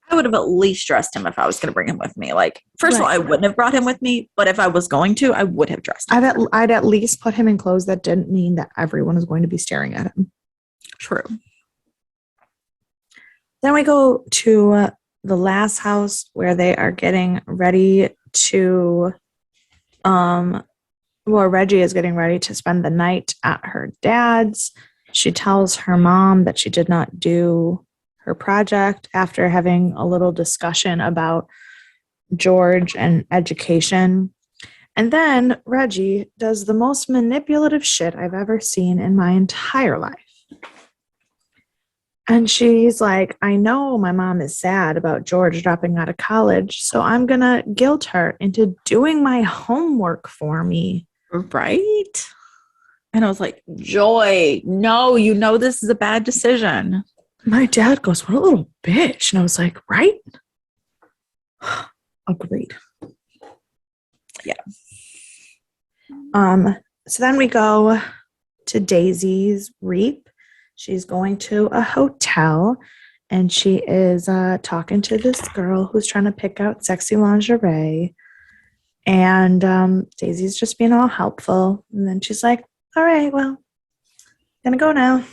I would have at least dressed him if I was going to bring him with me. Like, first of all, I wouldn't have brought him with me, but if I was going to, I would have dressed him. I'd at least put him in clothes that didn't mean that everyone is going to be staring at him. True. Then we go to the last house where they are getting ready to, Reggie is getting ready to spend the night at her dad's. She tells her mom that she did not do her project after having a little discussion about George and education. And then Reggie does the most manipulative shit I've ever seen in my entire life. And she's like, I know my mom is sad about George dropping out of college, so I'm going to guilt her into doing my homework for me. Right? And I was like, Joy, no, you know this is a bad decision. My dad goes, what a little bitch. And I was like, right? Agreed. Yeah. So then we go to Daisy's Reap. She's going to a hotel and she is talking to this girl who's trying to pick out sexy lingerie. And Daisy's just being all helpful. And then she's like, all right, well, gonna go now.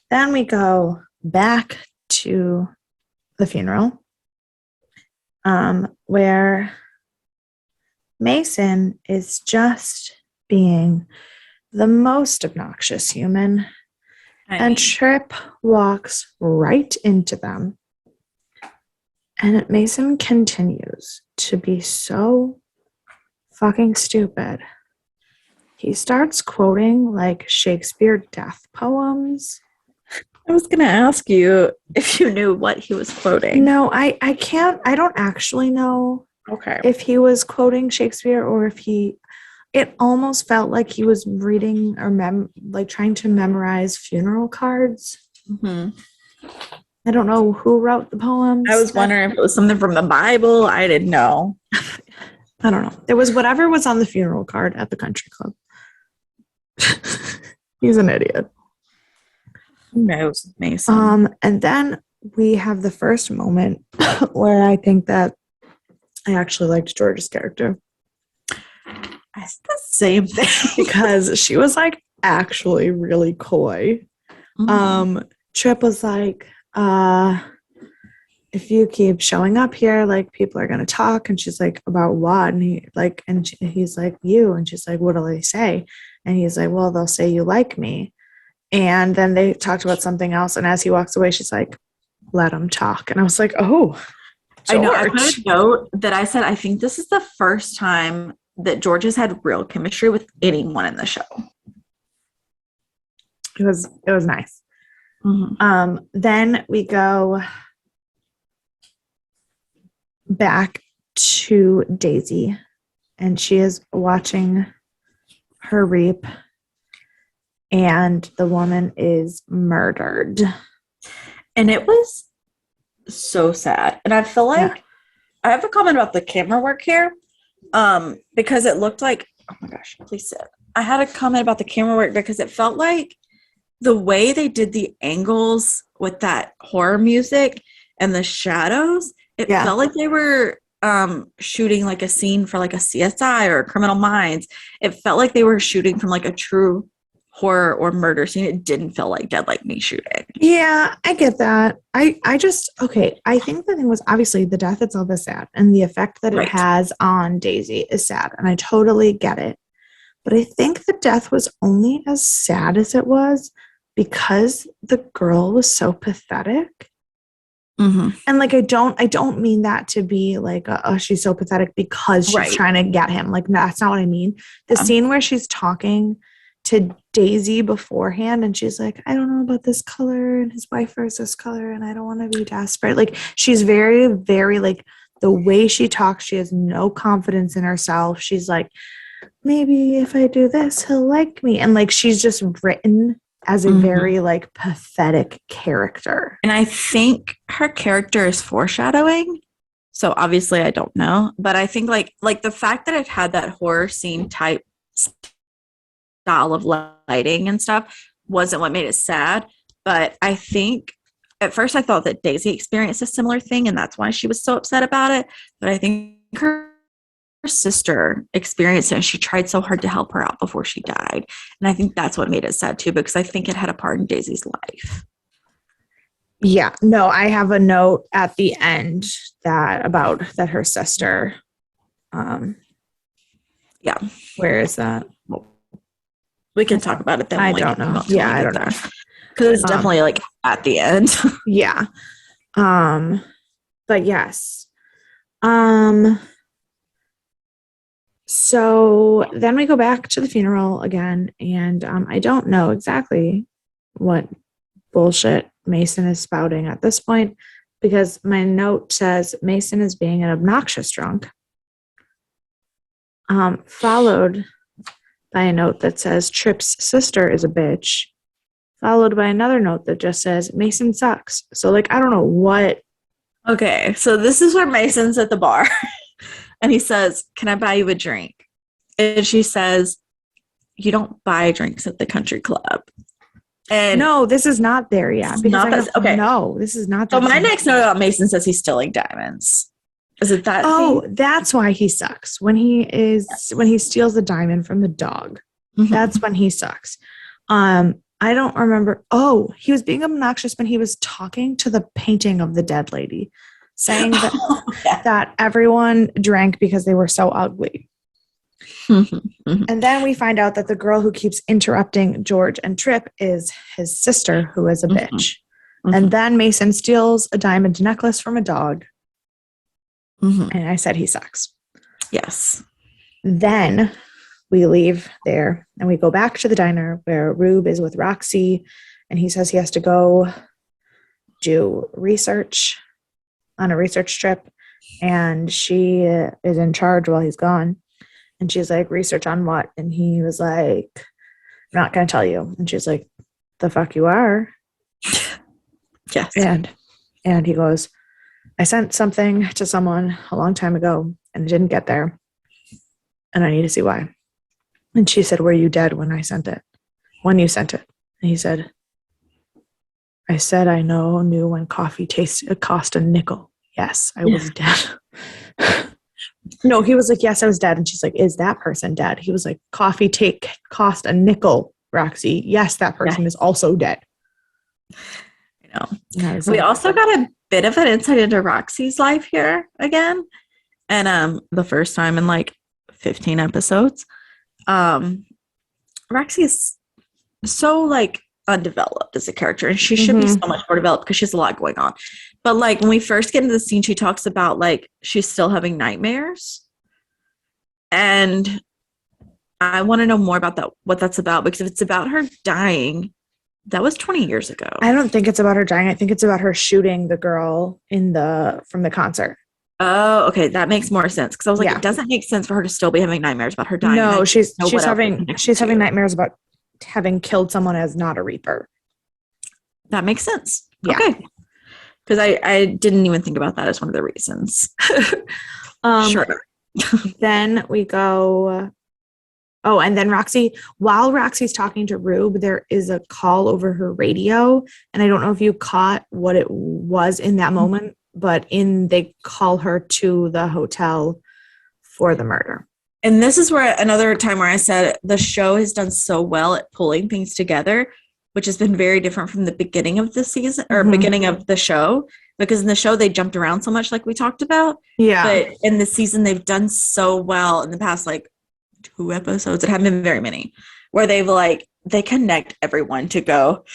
Then we go back to the funeral, where Mason is just being the most obnoxious human. And Trip walks right into them. And Mason continues to be so fucking stupid. He starts quoting like Shakespeare death poems. I was going to ask you if you knew what he was quoting. No, I can't. I don't actually know if he was quoting Shakespeare or if it almost felt like he was reading or trying to memorize funeral cards. Mm-hmm. I don't know who wrote the poems. I was wondering if it was something from the Bible. I didn't know. I don't know. It was whatever was on the funeral card at the country club. He's an idiot. Who knows, Mason? And then we have the first moment where I think that I actually liked George's character. It's the same thing. Because she was like actually really coy. Mm-hmm. Trip was like, if you keep showing up here, like people are gonna talk. And she's like, about what? And he's like, you. And she's like, what'll they say? And he's like, well, they'll say you like me. And then they talked about something else. And as he walks away, she's like, let him talk. And I was like, oh, George. I know. I put a note that I said, I think this is the first time that George has had real chemistry with anyone in the show. It was nice. Mm-hmm. Then we go back to Daisy, and she is watching her reap, and the woman is murdered. And it was so sad. And I feel like I have a comment about the camera work here, because it looked like, oh my gosh, please sit. I had a comment about the camera work because it felt like the way they did the angles with that horror music and the shadows, it felt like they were shooting like a scene for like a CSI or Criminal Minds. It felt like they were shooting from like a true horror or murder scene. It didn't feel like Dead Like Me shooting. Yeah, I get that. I think the thing was obviously the death itself is sad and the effect that it has on Daisy is sad, and I totally get it. But I think the death was only as sad as it was because the girl was so pathetic. Mm-hmm. And like I don't mean that to be like she's so pathetic because she's trying to get him. Like that's not what I mean. The scene where she's talking to Daisy beforehand and she's like, I don't know about this color and his wife wears this color and I don't want to be desperate. Like she's very, very like the way she talks, she has no confidence in herself. She's like, maybe if I do this, he'll like me. And like she's just written as a very like pathetic character. And I think her character is foreshadowing. So obviously I don't know, but I think like the fact that it had that horror scene type style of lighting and stuff wasn't what made it sad. But I think at first I thought that Daisy experienced a similar thing and that's why she was so upset about it. But I think her sister experienced it and she tried so hard to help her out before she died. And I think that's what made it sad too, because I think it had a part in Daisy's life. Yeah, no, I have a note at the end about her sister. Yeah. Where is that? We can talk about it then. I don't know. Yeah, I don't know. Because it's definitely like at the end. Yeah. But yes. So then we go back to the funeral again, and I don't know exactly what bullshit Mason is spouting at this point, because my note says Mason is being an obnoxious drunk, followed by a note that says Tripp's sister is a bitch, followed by another note that just says Mason sucks. So like, I don't know what. Okay, so this is where Mason's at the bar and he says, "Can I buy you a drink?" And she says, "You don't buy drinks at the country club." And no, this is not there yet. Okay. No, this is not. So my next note about Mason says he's stealing diamonds. Is it that? Oh, that's why he sucks. When he steals the diamond from the dog. Mm-hmm. That's when he sucks. I don't remember. Oh, he was being obnoxious when he was talking to the painting of the dead lady, saying that, that everyone drank because they were so ugly. And then we find out that the girl who keeps interrupting George and Tripp is his sister, who is a bitch. And then Mason steals a diamond necklace from a dog. And I said he sucks. Yes. Then we leave there and we go back to the diner where Rube is with Roxy, and he says he has to go do research on a research trip, and she is in charge while he's gone. And she's like, "Research on what?" And he was like, "I'm not going to tell you." And she's like, "The fuck you are." Yes. And he goes, "I sent something to someone a long time ago and it didn't get there. And I need to see why." And she said, "Were you dead when I sent it? When you sent it?" And he said, "I said I knew when coffee cost a nickel. Yes, I was dead." No, he was like, "Yes, I was dead." And she's like, "Is that person dead?" He was like, "Coffee cost a nickel, Roxy. Yes, that person is also dead." You know, we also got a bit of an insight into Roxy's life here again. And the first time in like 15 episodes. Roxy is so like undeveloped as a character, and she should be so much more developed because she has a lot going on. But like when we first get into the scene, she talks about like she's still having nightmares, and I want to know more about that, what that's about, because if it's about her dying, that was 20 years ago. I don't think it's about her dying. I think it's about her shooting the girl from the concert. Oh, okay, that makes more sense, because I was like, it doesn't make sense for her to still be having nightmares about her dying. No, she's having nightmares about having killed someone as not a Reaper. That makes sense. Yeah. Okay. Because I didn't even think about that as one of the reasons. Sure. Then we go. Oh, and then while Roxy's talking to Rube, there is a call over her radio. And I don't know if you caught what it was in that moment, but they call her to the hotel for the murder. And this is where another time where I said the show has done so well at pulling things together, which has been very different from the beginning of the season or beginning of the show, because in the show they jumped around so much like we talked about. Yeah. But in the season they've done so well in the past like 2 episodes, it haven't been very many, where they connect everyone to go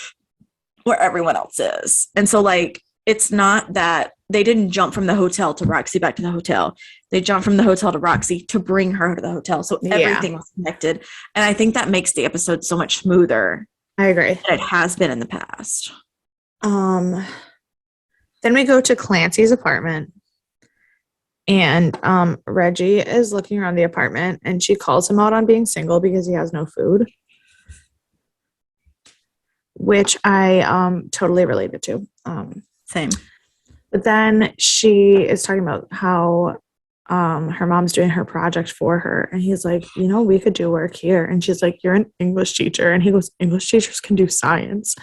where everyone else is. And so like it's not that they didn't jump from the hotel to Roxy back to the hotel. They jumped from the hotel to Roxy to bring her to the hotel. So everything was connected. And I think that makes the episode so much smoother. I agree. Than it has been in the past. Then we go to Clancy's apartment. And Reggie is looking around the apartment and she calls him out on being single because he has no food. Which I totally related to. Same. But then she is talking about how her mom's doing her project for her. And he's like, we could do work here. And she's like, "You're an English teacher." And he goes, "English teachers can do science."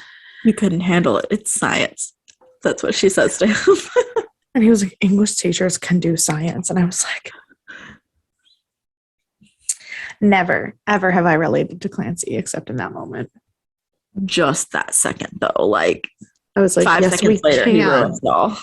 You couldn't handle it. It's science. That's what she says to him. And he was like, "English teachers can do science." And I was like, never, ever have I related to Clancy except in that moment. Just that second, though. Like, I was like, 5 seconds later, he ruins it all.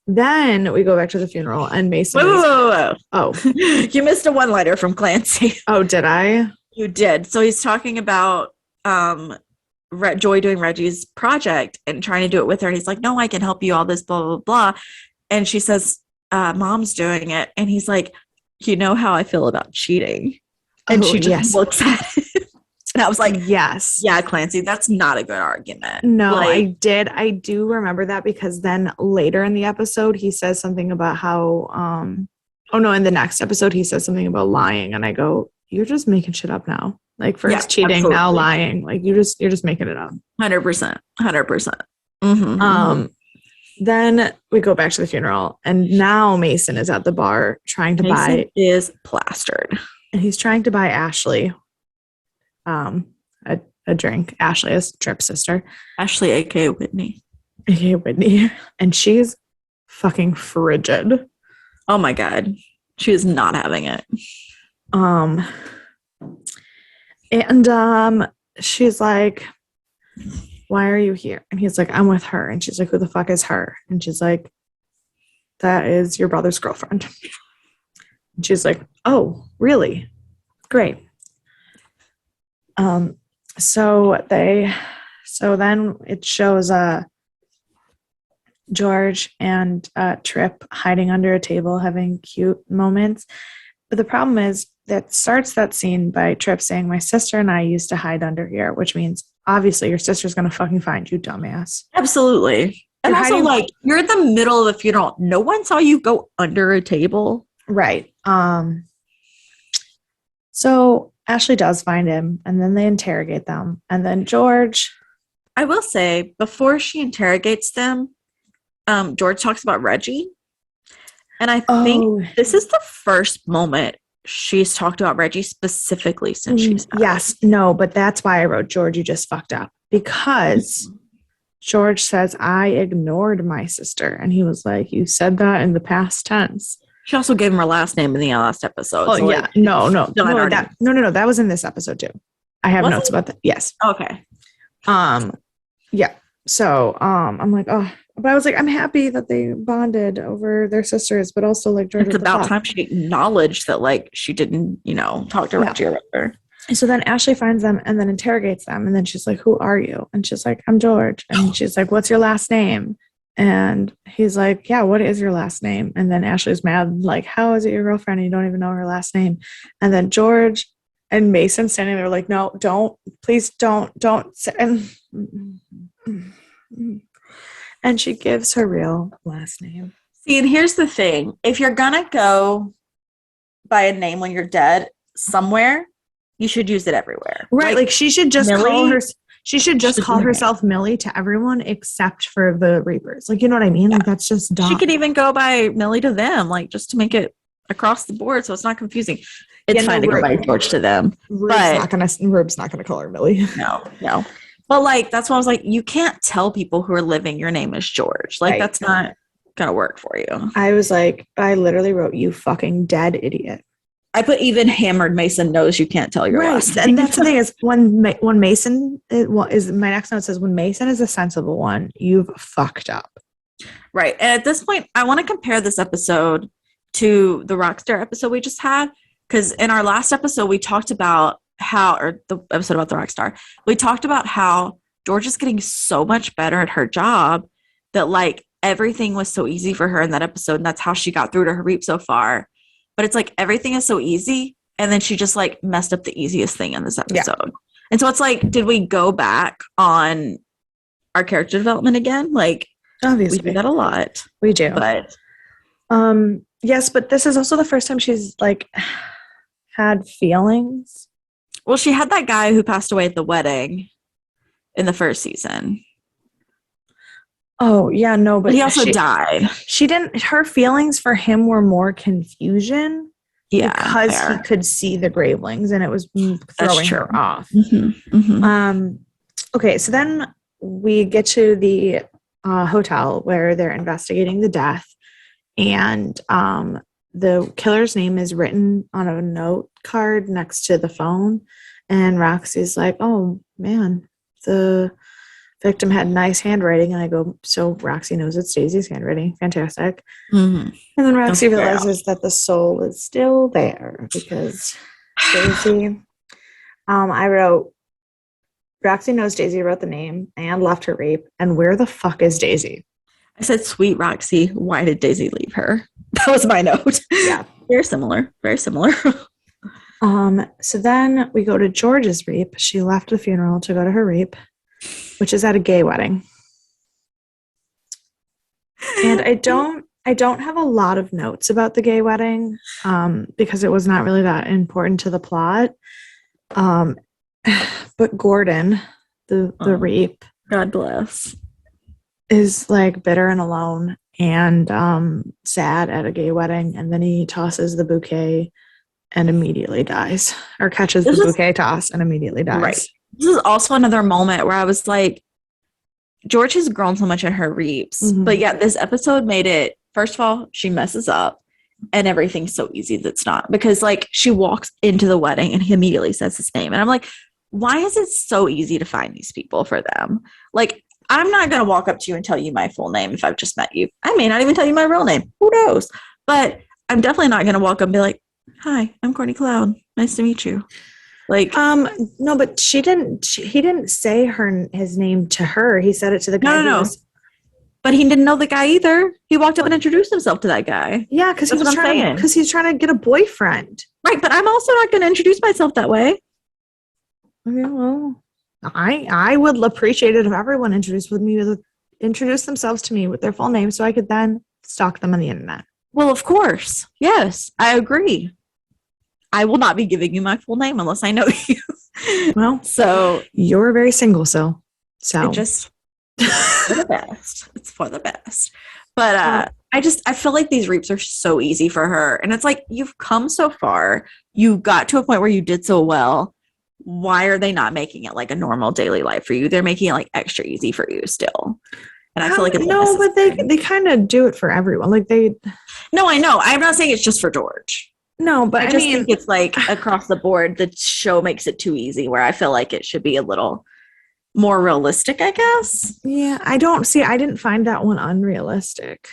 Then we go back to the funeral and Mason. Whoa. Oh, you missed a one-liner from Clancy. Oh, did I? You did. So he's talking about Joy doing Reggie's project and trying to do it with her. And he's like, "No, I can help you, all this, blah, blah, blah." And she says, mom's doing it, and he's like, you know how I feel about cheating, and she just looks at it, and I was like, yes, yeah, Clancy, that's not a good argument. No, like, I do remember that, because then later in the episode he says something about how oh no, in the next episode he says something about lying, and I go, you're just making shit up now. Like, first cheating, absolutely. Now lying. Like, you're just making it up. 100%. Then we go back to the funeral, and now Mason is at the bar trying to buy is plastered, and he's trying to buy Ashley a drink. Ashley is Tripp's sister. Ashley, aka Whitney. AKA Whitney. And she's fucking frigid. Oh my God. She is not having it. And she's like, why are you here? And he's like, I'm with her. And she's like, who the fuck is her? And she's like, that is your brother's girlfriend. And she's like, oh, really? Great. So then it shows George and Tripp hiding under a table having cute moments. But the problem is that starts that scene by Tripp saying, my sister and I used to hide under here, which means obviously your sister's going to fucking find you, dumbass. Absolutely. And also, like, you're in the middle of a funeral. No one saw you go under a table. Right. So Ashley does find him, and then they interrogate them. And then George... I will say, before she interrogates them, George talks about Reggie. And I think this is the first moment she's talked about Reggie specifically since she's died. Yes. No, but that's why I wrote, George, you just fucked up. Because George says, I ignored my sister. And he was like, you said that in the past tense. She also gave him her last name in the last episode. Oh, so yeah. Like, no. That was in this episode too. I have notes about that. Yes. Okay. Yeah. So, I'm like, oh, but I was like, I'm happy that they bonded over their sisters, but also like George. It's about time she acknowledged that, like, she didn't, talk to Reggie or whatever. So then Ashley finds them and then interrogates them. And then she's like, who are you? And she's like, I'm George. And she's like, what's your last name? And he's like, yeah, what is your last name? And then Ashley's mad, like, how is it your girlfriend and you don't even know her last name? And then George and Mason standing there like, no, please don't. And she gives her real last name. See, and here's the thing. If you're going to go by a name when you're dead somewhere, you should use it everywhere. Right. Like she should just call herself Millie to everyone except for the Reapers. Like, you know what I mean? Yeah. Like, that's just dumb. She could even go by Millie to them, like, just to make it across the board so it's not confusing. It's fine to go by George to them. Rub's not gonna call her Millie. No. But, like, that's why I was like, you can't tell people who are living your name is George. Like, that's not gonna work for you. I was like, I literally wrote, you fucking dead idiot. I put even hammered Mason knows you can't tell your last name. And that's the thing is when Mason is my next note says when Mason is a sensible one, you've fucked up. Right. And at this point, I want to compare this episode to the Rockstar episode we just had. Because in our last episode, we talked about the episode about the Rockstar, we talked about how George is getting so much better at her job that, like, everything was so easy for her in that episode. And that's how she got through to her reap so far. But it's like everything is so easy. And then she just, like, messed up the easiest thing in this episode. Yeah. And so it's like, did we go back on our character development again? Like, obviously, we do that a lot. We do. But yes, but this is also the first time she's, like, had feelings. Well, she had that guy who passed away at the wedding in the first season. Oh, yeah, no, but he also died. She didn't, her feelings for him were more confusion. Yeah. Because he could see the gravelings and it was throwing her off. Mm-hmm, mm-hmm. Okay, so then we get to the hotel where they're investigating the death. And the killer's name is written on a note card next to the phone. And Roxy's like, oh, man, the victim had nice handwriting. And I go, so Roxy knows it's Daisy's handwriting. Fantastic. Mm-hmm. And then Roxy realizes that the soul is still there because Daisy, I wrote, Roxy knows Daisy wrote the name and left her rape. And where the fuck is Daisy? I said, sweet Roxy, why did Daisy leave her? That was my note. Yeah. Very similar. Very similar. So then we go to George's reap. She left the funeral to go to her reap, which is at a gay wedding. And I don't have a lot of notes about the gay wedding, because it was not really that important to the plot. But Gordon, the reap, God bless, is like bitter and alone and sad at a gay wedding, and then he tosses the bouquet and immediately dies, or catches the bouquet toss and immediately dies. Right. This is also another moment where I was like, George has grown so much in her reaps, but yeah, this episode made it, first of all, she messes up and everything's so easy that's not, because like she walks into the wedding and he immediately says his name. And I'm like, why is it so easy to find these people for them? Like, I'm not going to walk up to you and tell you my full name if I've just met you. I may not even tell you my real name. Who knows? But I'm definitely not going to walk up and be like, hi, I'm Courtney Cloud. Nice to meet you. Like, no, but he didn't say his name to her. He said it to the guy. No. But he didn't know the guy either. He walked up and introduced himself to that guy. Yeah, because he's trying to get a boyfriend. Right, but I'm also not going to introduce myself that way. Okay, well, I would appreciate it if everyone introduced themselves to me with their full name, so I could then stalk them on the internet. Well, of course. Yes, I agree. I will not be giving you my full name unless I know you. Well, so you're very single, so it just for the best. It's for the best. But I feel like these reaps are so easy for her, and it's like, you've come so far. You got to a point where you did so well. Why are they not making it like a normal daily life for you? They're making it like extra easy for you still. And I feel like it's no, but they kind of do it for everyone. Like No, I know. I'm not saying it's just for George. No, but I just think it's like across the board, the show makes it too easy, where I feel like it should be a little more realistic, I guess. Yeah, I didn't find that one unrealistic.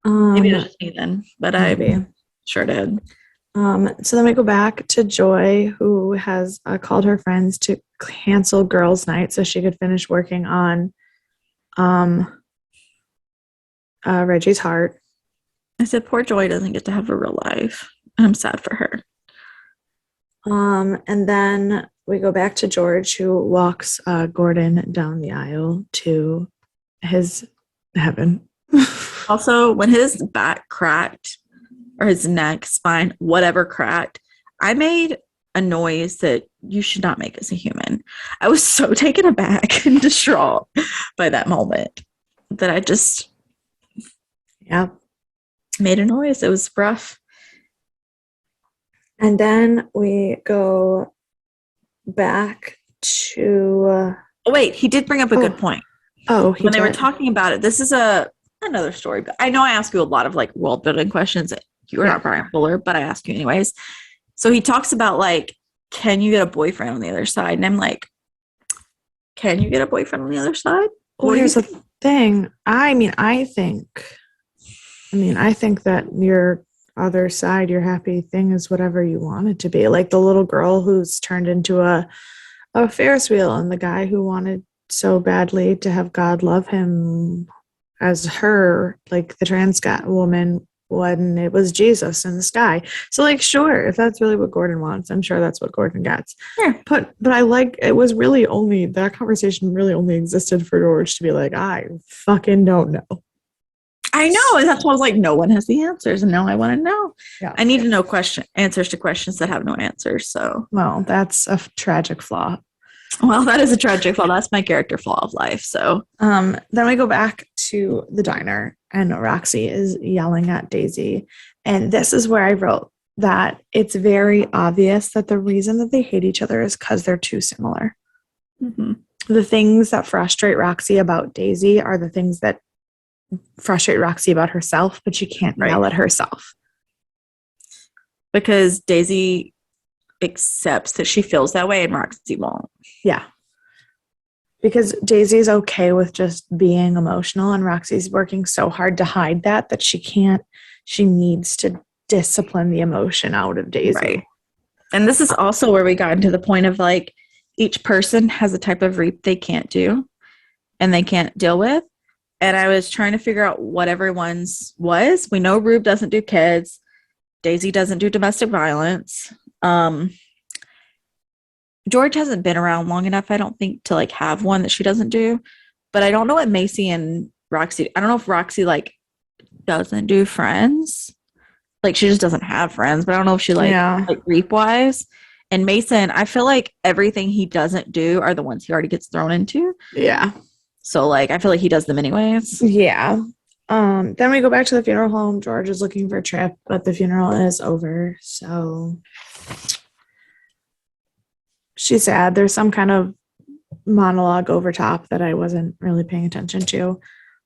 Maybe it was just me then, but maybe. I sure did. So then we go back to Joy, who has called her friends to cancel girls' night so she could finish working on Reggie's heart. I said, poor Joy doesn't get to have a real life. I'm sad for her. And then we go back to George, who walks Gordon down the aisle to his heaven. Also, when his back cracked, or his neck, spine, whatever cracked, I made a noise that you should not make as a human. I was so taken aback and distraught by that moment that I just made a noise. It was rough. And then we go back to oh wait, he did bring up a good point. When they were talking about it, this is another story, but I know I ask you a lot of like world building questions. You're not Brian Fuller, but I ask you anyways. So he talks about like, can you get a boyfriend on the other side? And I'm like, can you get a boyfriend on the other side? Well, here's the thing. I think that your other side, your happy thing, is whatever you want it to be. Like the little girl who's turned into a Ferris wheel, and the guy who wanted so badly to have God love him as her, like the trans woman, when it was Jesus in the sky. So like, sure, if that's really what Gordon wants, I'm sure that's what Gordon gets. Yeah. But I like, it was really only, that conversation really only existed for George to be like, I fucking don't know. I know, and that's why I was like, no one has the answers, and now I want to know. Yeah. I need to know answers to questions that have no answers. So, well, that's a tragic flaw. Well, that is a tragic flaw. That's my character flaw of life. So, then we go back to the diner, and Roxy is yelling at Daisy, and this is where I wrote that it's very obvious that the reason that they hate each other is because they're too similar. Mm-hmm. The things that frustrate Roxy about Daisy are the things that frustrate Roxy about herself, but she can't yell at herself. Because Daisy accepts that she feels that way and Roxy won't. Yeah. Because Daisy's okay with just being emotional, and Roxy's working so hard to hide that she needs to discipline the emotion out of Daisy. Right. And this is also where we got into the point of like, each person has a type of reap they can't do and they can't deal with. and I was trying to figure out what everyone's was. We know Rube doesn't do kids. Daisy doesn't do domestic violence. George hasn't been around long enough, I don't think, to like have one that she doesn't do. But I don't know what Macy and Roxy. I don't know if Roxy like doesn't do friends. Like she just doesn't have friends. But I don't know if she like reap wise. And Mason, I feel like everything he doesn't do are the ones he already gets thrown into. Yeah. So like I feel like he does them anyways. Yeah. Then we go back to the funeral home. George is looking for Trip, but the funeral is over. So she's sad. There's some kind of monologue over top that I wasn't really paying attention to.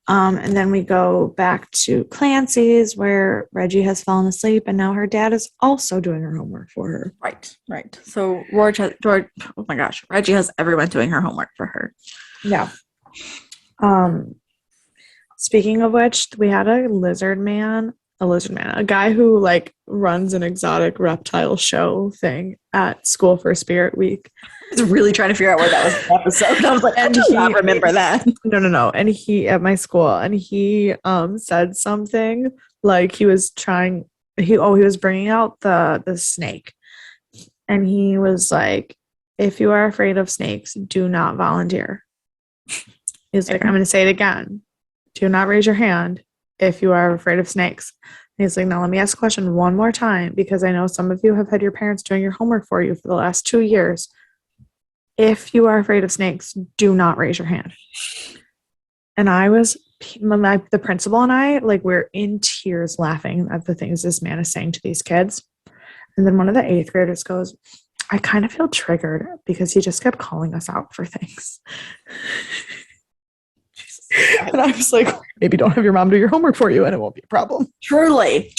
And then we go back to Clancy's where Reggie has fallen asleep and now her dad is also doing her homework for her. Right. So George, oh my gosh, Reggie has everyone doing her homework for her. Yeah. Speaking of which, we had a guy who like runs an exotic reptile show thing at school for Spirit Week. I was really trying to figure out where that was in the episode. And I was like, I do not remember that. No. And he at my school, and he said something like he was bringing out the snake, and he was like, if you are afraid of snakes, do not volunteer. He's like, I'm going to say it again. Do not raise your hand if you are afraid of snakes. And he's like, now let me ask a question one more time, because I know some of you have had your parents doing your homework for you for the last 2 years. If you are afraid of snakes, do not raise your hand. And the principal and I, like, we're in tears laughing at the things this man is saying to these kids. And then one of the 8th graders goes, I kind of feel triggered because he just kept calling us out for things. And I was like, maybe don't have your mom do your homework for you and it won't be a problem. Truly.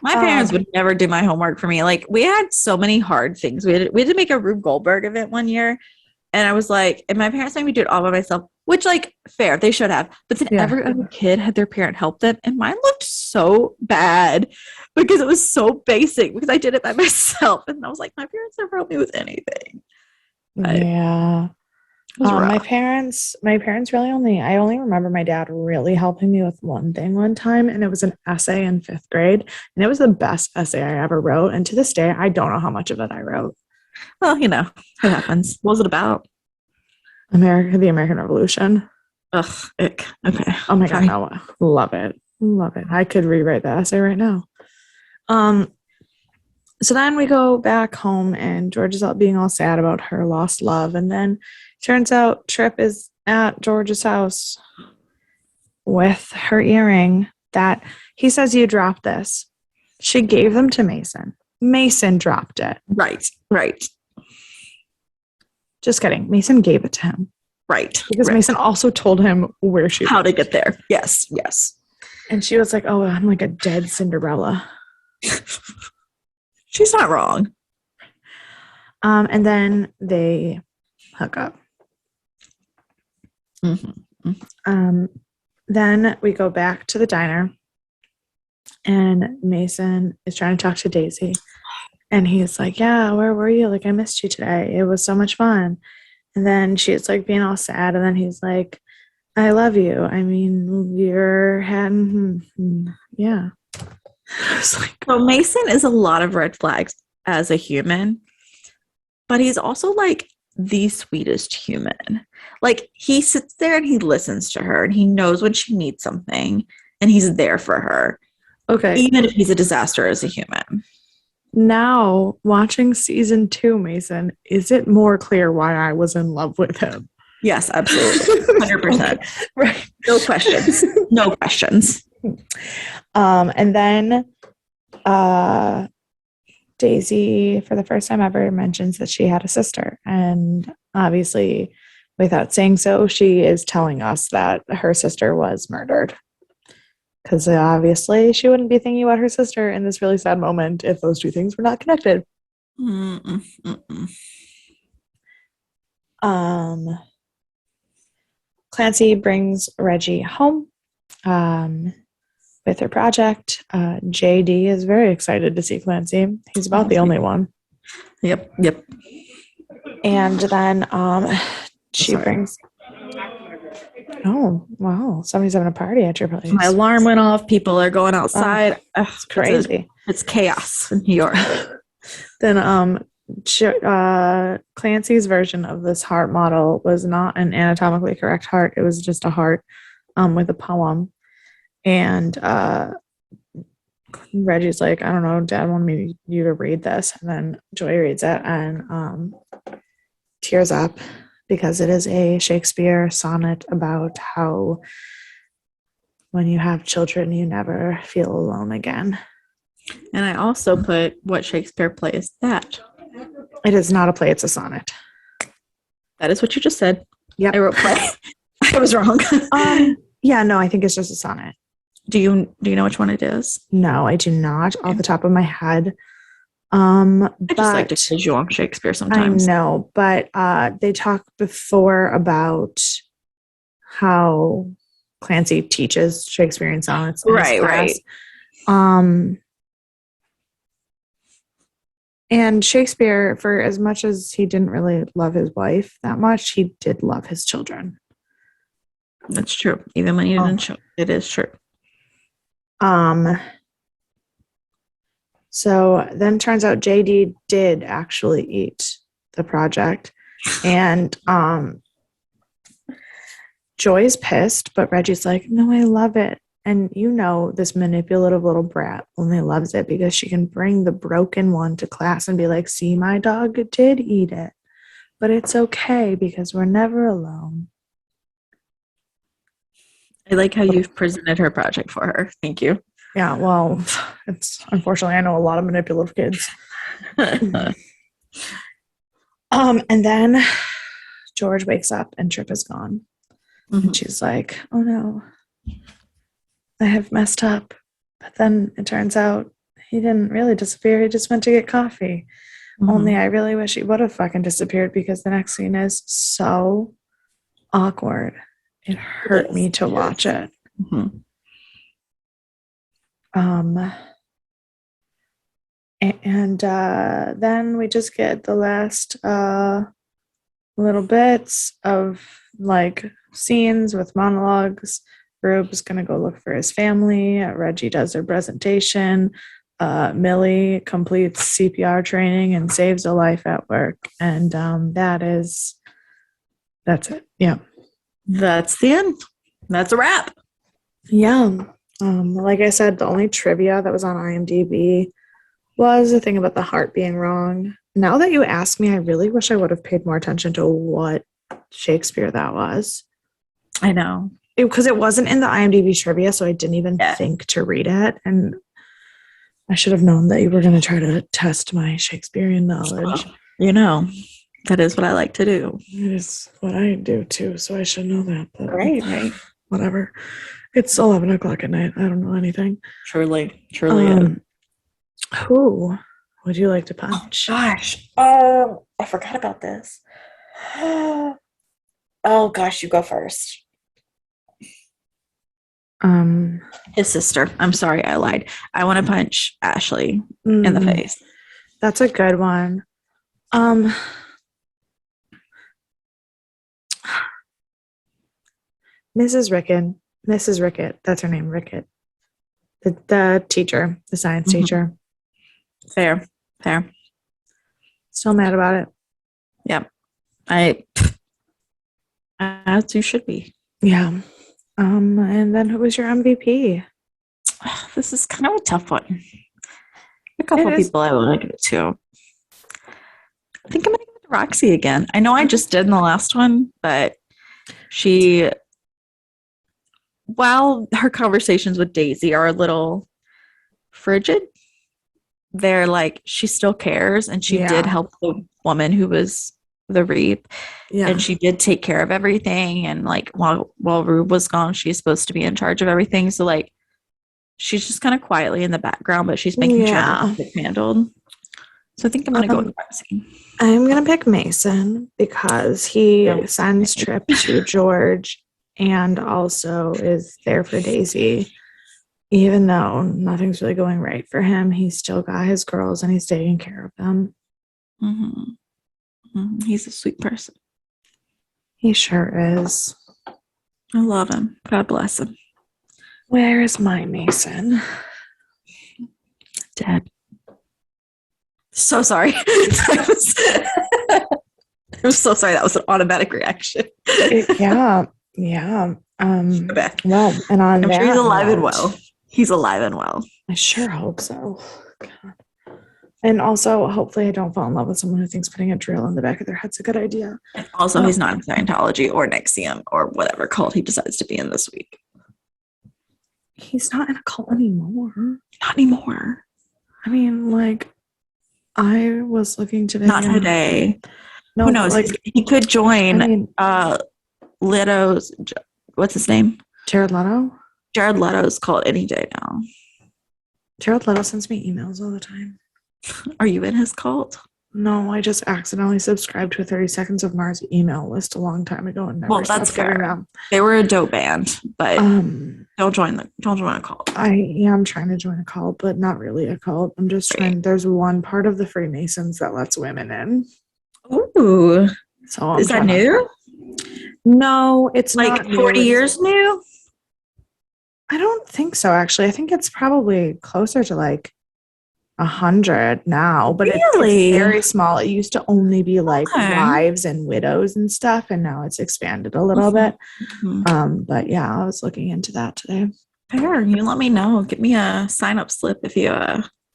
My parents would never do my homework for me. Like we had so many hard things. We had to make a Rube Goldberg event one year. And I was like, and my parents made me do it all by myself, which like fair, they should have. But then every other kid had their parent help them. And mine looked so bad because it was so basic because I did it by myself. And I was like, my parents never helped me with anything. Yeah. My parents really I only remember my dad really helping me with one thing one time, and it was an essay in 5th grade, and it was the best essay I ever wrote. And to this day, I don't know how much of it I wrote. Well, it happens. What was it about? The American Revolution. Ugh, ick. Okay. Oh my God, no, love it. I could rewrite that essay right now. So then we go back home, and George is being all sad about her lost love, and then turns out Trip is at George's house with her earring that he says you dropped this. She gave them to Mason. Mason dropped it. Right. Just kidding. Mason gave it to him. Right. Because Mason also told him how to get there. Yes. And she was like, oh, I'm like a dead Cinderella. She's not wrong. And then they hook up. Mm-hmm. Then we go back to the diner, and Mason is trying to talk to Daisy, and he's like, yeah, where were you? Like, I missed you today. It was so much fun. And then she's like being all sad, and then he's like, I love you. I mean, you're yeah. I was like, so Mason is a lot of red flags as a human, but he's also like the sweetest human. Like he sits there and he listens to her and he knows when she needs something and he's there for her. Okay. Even if he's a disaster as a human. Now, watching season 2, Mason, is it more clear why I was in love with him? Yes, absolutely. 100%. Okay. Right. No questions. No questions. And then Daisy, for the first time ever, mentions that she had a sister. And obviously, without saying so, she is telling us that her sister was murdered. Because obviously, she wouldn't be thinking about her sister in this really sad moment if those two things were not connected. Clancy brings Reggie home with her project. JD is very excited to see Clancy. He's about the only one. Yep. And then she brings... Oh, wow. Somebody's having a party at your place. My alarm went off. People are going outside. It's crazy. It's chaos in New York. Then Clancy's version of this heart model was not an anatomically correct heart. It was just a heart with a poem. And Reggie's like, I don't know, Dad wanted you to read this. And then Joy reads it and tears up because it is a Shakespeare sonnet about how when you have children, you never feel alone again. And I also put, what Shakespeare play is that? It is not a play, it's a sonnet. That is what you just said. Yep. I wrote play. I was wrong. Yeah, no, I think it's just a sonnet. Do you know which one it is? No, I do not off the top of my head. I just like to quiz you on Shakespeare sometimes. I know, but they talked before about how Clancy teaches Shakespearean sonnets. Right. And Shakespeare, for as much as he didn't really love his wife that much, he did love his children. That's true. Even when he didn't show it is true. So then turns out JD did actually eat the project. And Joy's pissed, but Reggie's like, no, I love it. And this manipulative little brat only loves it because she can bring the broken one to class and be like, see, my dog did eat it. But it's okay because we're never alone. I like how you've presented her project for her. Thank you. Yeah, well, it's unfortunately I know a lot of manipulative kids. And then George wakes up and Trip is gone. Mm-hmm. And she's like, oh no, I have messed up. But then it turns out he didn't really disappear. He just went to get coffee. Mm-hmm. Only I really wish he would have fucking disappeared because the next scene is so awkward. It hurt me to watch it. Mm-hmm. And then we just get the last little bits of like scenes with monologues. Rube's gonna go look for his family. Reggie does their presentation. Millie completes CPR training and saves a life at work. And that's it. Yeah. That's the end. That's a wrap. Yeah. Like I said, the only trivia that was on IMDb was the thing about the heart being wrong. Now that you ask me, I really wish I would have paid more attention to what Shakespeare that was. I know. Because it wasn't in the IMDb trivia, so I didn't even think to read it. And I should have known that you were going to try to test my Shakespearean knowledge. That is what I like to do. It is what I do, too, so I should know that. But right. Whatever. It's 11 o'clock at night. I don't know anything. Truly. Who would you like to punch? Oh, gosh. Oh, I forgot about this. Oh, gosh, you go first. His sister. I'm sorry, I lied. I want to punch Ashley in the face. That's a good one. Mrs. Rickett, that's her name, Rickett. The teacher, the science teacher. Fair. Still mad about it. Yep. As you should be. Yeah. And then who was your MVP? This is kind of a tough one. A couple people I want to give it to. I think I'm going to give it to Roxy again. I know I just did in the last one, but while her conversations with Daisy are a little frigid, they're like, she still cares, and she did help the woman who was the Reap, and she did take care of everything, and like while Rube was gone, she's supposed to be in charge of everything, so like she's just kind of quietly in the background, but she's making sure it's handled. So I think I'm going to go with Roxy. I'm going to pick Mason because he sends Trip to George and also is there for Daisy. Even though nothing's really going right for him, he's still got his girls and he's taking care of them. Mm-hmm. He's a sweet person. He sure is. I love him. God bless him. Where is my Mason? Dead. So sorry. I'm so sorry. That was an automatic reaction. Yeah. Well, and on I'm that sure he's alive and note, well. He's alive and well. I sure hope so. God. And also, hopefully, I don't fall in love with someone who thinks putting a drill in the back of their head's a good idea. And also, he's not in Scientology or Nexium or whatever cult he decides to be in this week. He's not in a cult anymore. Not anymore. I mean, like, I was looking today. Not today. No, who knows? Like, he could join. I mean, Leto's. What's his name? Jared Leto. Jared Leto's cult any day now. Jared Leto sends me emails all the time. Are you in his cult? No, I just accidentally subscribed to a 30 Seconds of Mars email list a long time ago and never that's stopped getting fair. them. They were a dope band, but don't join a cult. I'm trying to join a cult, but not really a cult. I'm just trying. There's one part of the Freemasons that lets women in. Ooh, so is that new? No, it's like not 40 new. years new. I don't think so. Actually, I think it's probably closer to like 100 now, but it's very small. It used to only be like wives and widows and stuff, and now it's expanded a little bit. But yeah, I was looking into that today. Fair. You let me know. Get me a sign-up slip if you.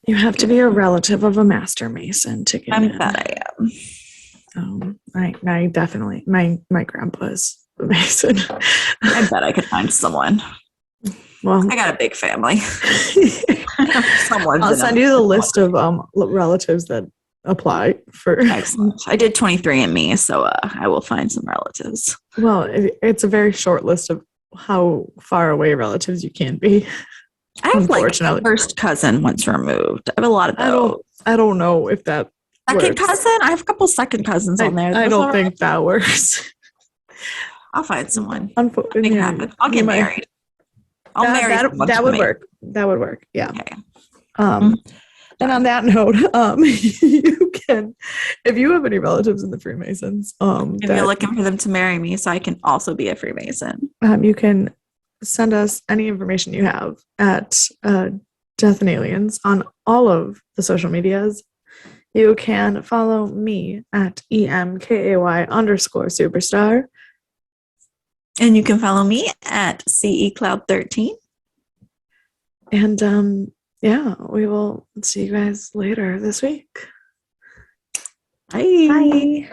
You have to be a relative of a Master Mason to get in. I bet I am. I definitely. My grandpa is a Mason. I bet I could find someone. Well, I got a big family. I'll send you the list of relatives that apply for. Excellent. I did 23andMe, so I will find some relatives. Well, it's a very short list of how far away relatives you can be. I have like first cousin once removed. I have a lot of those. I don't know if that second cousin. I have a couple second cousins on there. I don't think that works. I'll find someone. Unfortunately, I'll get married. That would work. That would work. Yeah. Okay. And on that note, you can, if you have any relatives in the Freemasons, if you're looking for them to marry me, so I can also be a Freemason, you can send us any information you have at Death and Aliens on all of the social medias. You can follow me at EMKAY_superstar. And you can follow me at CECloud13. And yeah, we will see you guys later this week. Bye. Bye.